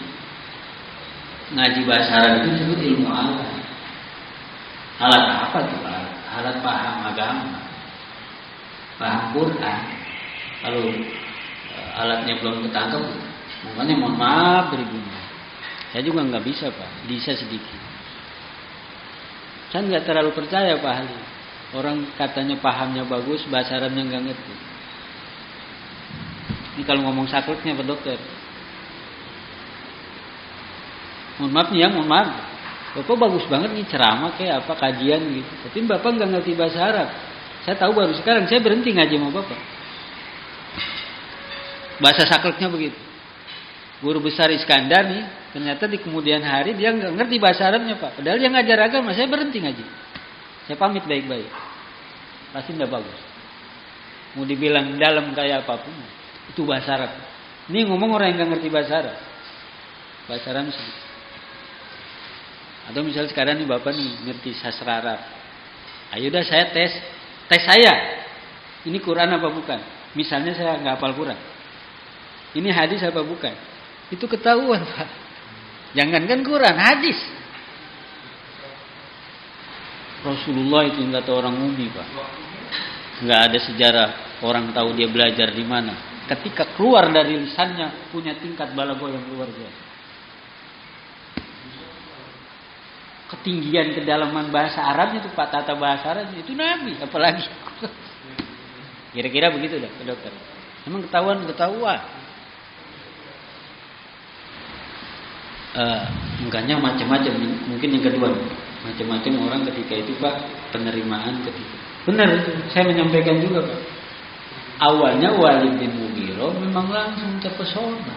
ngaji bahasa Arab itu disebut ilmu alat. Alat apa tuh? Alat paham agama, paham Quran. Kalau alatnya belum ketangkep, makanya mohon maaf berguna. Saya juga nggak bisa Pak, bisa sedikit. Saya nggak terlalu percaya Pak ahli. Orang katanya pahamnya bagus, bahasa Arabnya nggak ngerti. Ini kalau ngomong sakleknya Pak Dokter. Mohon maaf nih ya, mohon maaf. Bapak bagus banget nih ceramah kayak apa kajian gitu. Tapi Bapak nggak ngerti bahasa Arab. Saya tahu baru sekarang, saya berhenti ngaji sama Bapak. Bahasa sakleknya begitu. Guru besar Iskandar nih, ternyata di kemudian hari dia nggak ngerti bahasa Arabnya Pak. Padahal dia ngajar agama, saya berhenti ngaji. Saya pamit baik-baik. Pasti tidak bagus. Mau dibilang dalam kayak apapun, itu bahasa Arab. Ini ngomong orang yang nggak ngerti bahasa Arab. Bahasa Arab sih. Atau misalnya sekarang nih Bapak nih ngerti sastra Arab. Ayo dah saya tes saya. Ini Quran apa bukan? Misalnya saya nggak hafal Quran. Ini hadis apa bukan? Itu ketahuan Pak. Jangankan Quran, hadis. Rasulullah itu nggak tahu orang ummi Pak. Nggak ada sejarah orang tahu dia belajar di mana. Ketika keluar dari lisannya punya tingkat balaghah yang luar biasa. Ketinggian kedalaman bahasa Arabnya itu Pak, tata bahasa Arabnya itu Nabi, apalagi. Kira-kira begitu dah Pak Dokter. Emang ketahuan. Enggaknya macam-macam. Mungkin yang kedua, macam-macam orang ketika itu Pak, penerimaan ketika. Benar itu, saya menyampaikan juga Pak. Awalnya Walid bin Mughirah memang langsung terpesona.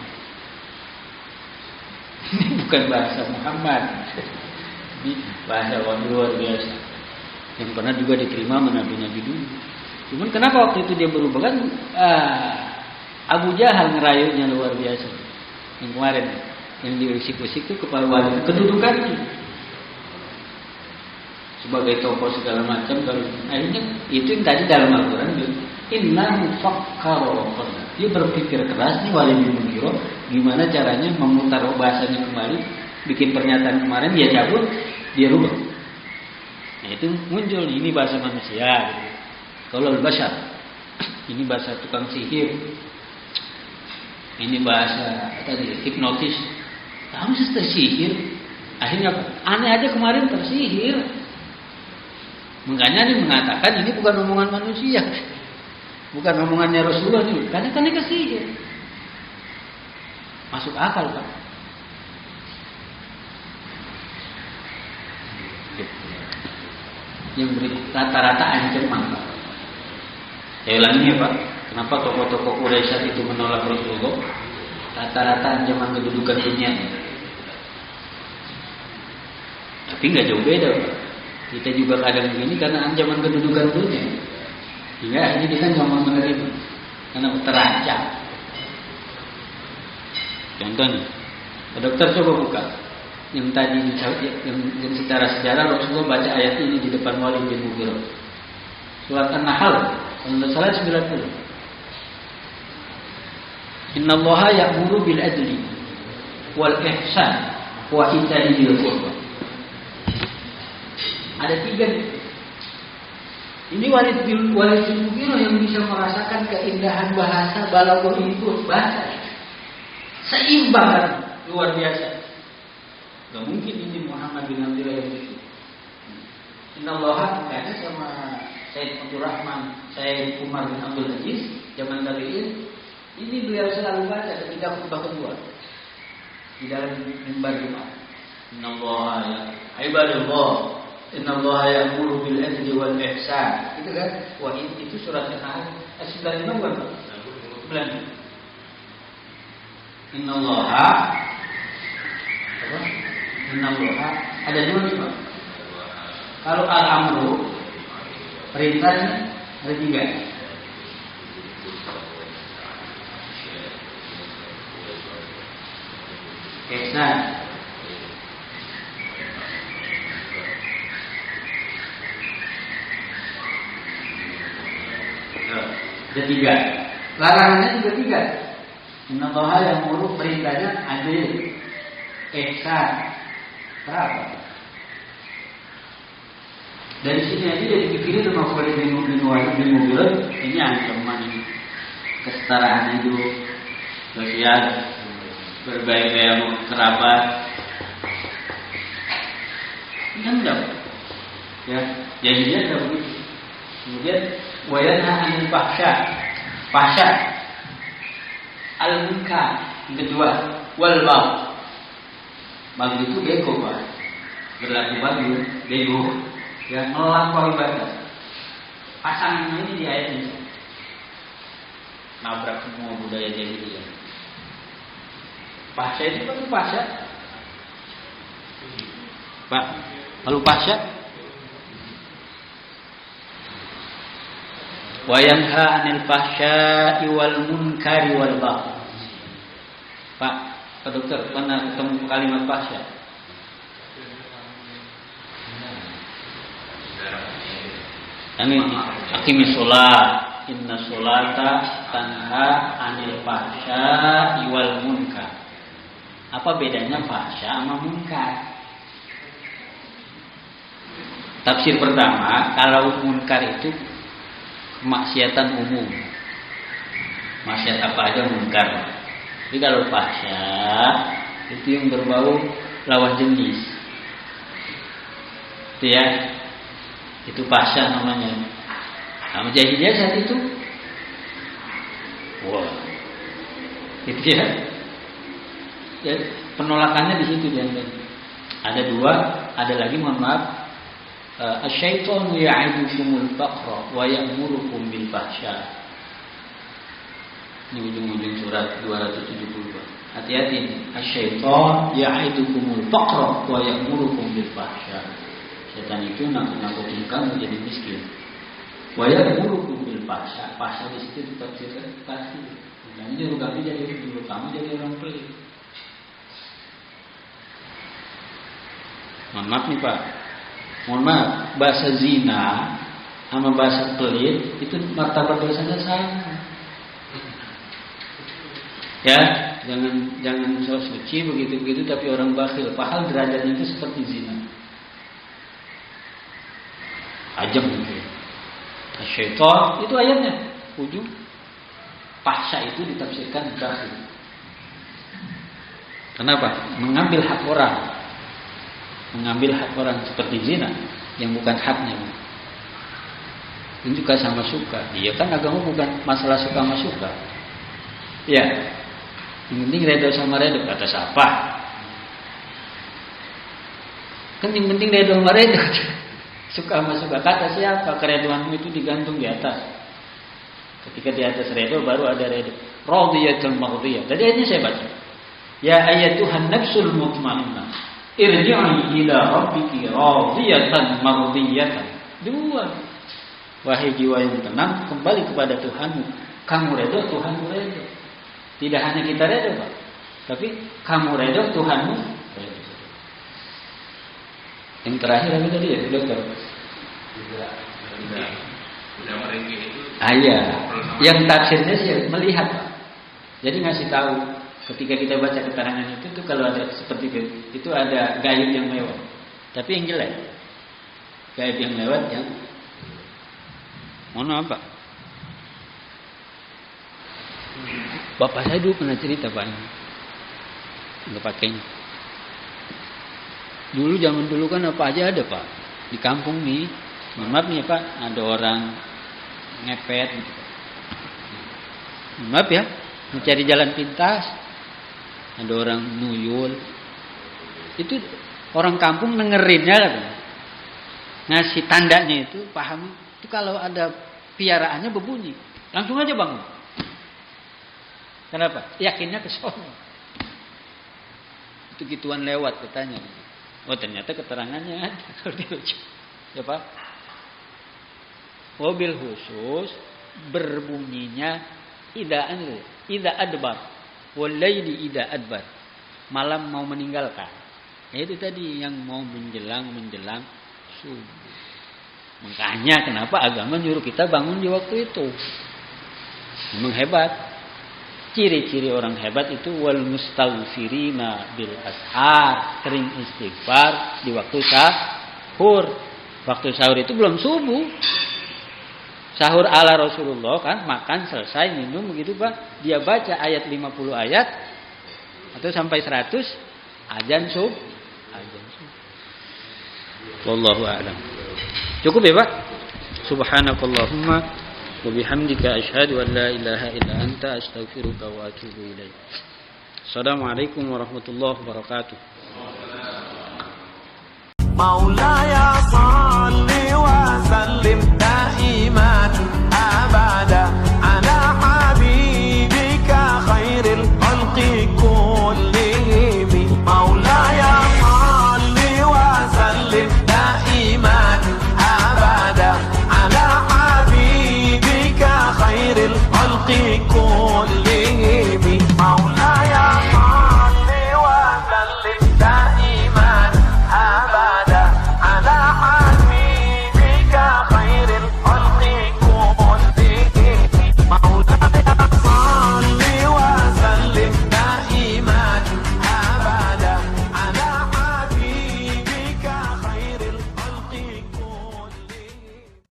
Ini bukan bahasa Muhammad. Ini bahasa orang luar biasa. Yang pernah juga diterima nabi-nabi dulu. Cuman kenapa waktu itu dia berubah kan? Abu Jahal ngerayunya luar biasa. Yang kemarin yang diusik-usik itu kepala wali kedudukannya sebagai tokoh segala macam. Kalau akhirnya itu yang tadi dalam Al-Quran innahu fakkara wa qaddar. Dia berpikir keras nih Walid bin Mughirah gimana caranya memutar bahasanya kembali, bikin pernyataan kemarin dia cabut, dia rubah. Nah itu muncul ini bahasa manusia gitu. Kalau al-bashar ini bahasa tukang sihir. Ini bahasa tadi hipnotis. Kamu tersihir. Akhirnya aneh aja kemarin tersihir. Makanya dia mengatakan ini bukan omongan manusia. Bukan omongannya Rasulullah juga. Karena kan dia kesihir. Masuk akal Pak. Yang berikut rata-rata ancaman Pak. Saya ulangi ya Pak. Kenapa tokoh-tokoh Quraisy itu menolak Rasulullah? Rata-rata ancaman kedudukan dunia. Tapi nggak jauh beda Pak. Kita juga kadang begini karena ancaman kedudukan dunia. Hingga akhirnya kita nggak mau menerima karena terancam. Contohnya, Pak Dokter coba buka yang tadi yang secara sejarah Rasulullah baca ayat ini di depan Walid bin Mughirah. Surat An-Nahl, kalau salah 90. Innallaha ya'muru bil adli wal ihsan wa ita'i dzil qurba. Ada 3 nih. Ini Walid bin Mughirah yang bisa merasakan keindahan bahasa balaghah itu bahasa seimbang luar biasa. Gak mungkin ini Muhammad bin Abdullah yang itu. Innallaha kata sama Said Abdurrahman, Said Umar bin Abdul Aziz zaman tabi'in. Ini beliau selalu baca ketika khutbah kedua di dalam mimbar Jumat. Innallaha ya ibadallah, innallaha ya'muru bil adli wal ihsan. Itu kan? Wah, itu surat An-Nahl 95 bukan? 9. Innallaha apa? Innallaha ada 2 nih Pak. Kalau al-amru perintahnya ada 3. Ihsan ada 3. Larangannya juga 3. Innallaha ya'muru perintahnya adil, ihsan. Berapa? Dari sini aja jadi pikirin sama Walid bin Mughirah ini ancaman ini kesetaraan hidup, sosial, berbaik sama kerabat. Kan enggak. Ya, jadinya enggak begitu. Kemudian wa yanha 'anil fahsya al-munkar. Yang kedua, wal baghi itu bego, Pak. Berlaku baghi, bego yang melampaui batas. Pasangan ini di ayat ini nabrak semua budaya jahiliyah. Fahsya itu kan fahsya, Pak. Lalu fahsya wa yanha 'anil fahsya'i wal munkari wal baghi. Pak dokter pernah ketemu kalimat fahsya? Ini aqimis sholat, inna sholata tanha 'anil fahsya'i wal munkar. Apa bedanya fahsya sama munkar? Tafsir pertama, kalau munkar itu kemaksiatan umum. Maksiat apa aja munkar. Jadi kalau fahsya itu yang berbau lawan jenis. Itu ya. Itu fahsya namanya. Nama jahiliyah saat itu. Wah. Itu ya. Ya, penolakannya di situ dia. Ada dua, ada lagi mohon maaf. Asy-syaitanu ya'idukumul faqra wa ya'murukum bil fahsya. Ini ujung-ujung surat 272. Hati-hati nih. Asy-syaitan ya'idukumul faqra wa ya'murukum bil fahsya. Setan itu nakut-nakutin kamu jadi miskin. Wa ya'murukum bil fahsya. Fahsya di situ ditafsirkan pasti. Dan nyuruh kamu jadi orang pelit. Mohon maaf nih Pak. Mohon maaf, bahasa zina sama bahasa pelit itu martabat dosanya sama. Ya, jangan so suci begitu tapi orang bakhil. Padahal derajatnya itu seperti zina. Ajam gitu. Syaitan itu ayatnya ujung. Fahsya itu ditafsirkan bakhil. Kenapa? Mengambil hak orang. Mengambil hak orang seperti zina yang bukan haknya. Ini juga sama suka. Iya kan agama bukan masalah suka sama suka. Ya. Yang penting redo sama redo. Kata siapa? Kan yang penting redo sama redo. Suka sama suka. Kata siapa? Keredoanmu itu digantung di atas. Ketika di atas redo baru ada redo. Radiyatul maghdiyah. Tadi ayatnya saya baca. Ya ayyatuhan nafsul mutmainnah. Irji'i ila rabbiki radiyatan mardiyatan. Dua. Wahai jiwa yang tenang, kembali kepada Tuhanmu. Kamu redha, Tuhanmu redha. Tidak hanya kita redha, Pak. Tapi kamu redha, Tuhanmu redha. Yang terakhir apa tadi ya, dokter? Tidak merinci itu. Iya. Yang tafsirnya sih melihat, Pak. Jadi ngasih tahu. Ketika kita baca keterangan itu tuh kalau ada seperti itu ada gaib yang lewat. Tapi yang jelek. Gaib yang lewat yang mohon apa? Bapak saya dulu pernah cerita Pak. Enggak pakainya. Dulu zaman dulu kan apa aja ada Pak. Di kampung nih, mohon maaf nih Pak, ada orang ngepet gitu. Mohon maaf ya, mencari jalan pintas. Ada orang nuyul. Itu orang kampung dengerinnya kan. Ngasih tandanya itu paham. Itu kalau ada piaraannya berbunyi, langsung aja bangun. Kenapa? Yakinnya ke sono. Itu gituan lewat katanya. Oh ternyata keterangannya ada kalau dirujuk. Ya Pak. Mobil khusus berbunyinya ida adbar. Walaili ida adbar. Malam mau meninggalkan. Itu tadi yang mau menjelang subuh. Makanya kenapa agama nyuruh kita bangun di waktu itu. Memang hebat. Ciri-ciri orang hebat itu wal mustaghfirina bil ashar, sering istighfar di waktu sahur. Waktu sahur itu belum subuh. Sahur ala Rasulullah kan, makan selesai minum begitu Pak. Dia baca ayat 50 ayat atau sampai 100 azan subuh. Wallahu a'lam. Cukup ya Pak? Subhanakallahumma wa bihamdika asyhadu an la ilaha illa anta astaghfiruka wa atubu ilaik. Assalamualaikum warahmatullahi wabarakatuh. Maulaya salli wa sallim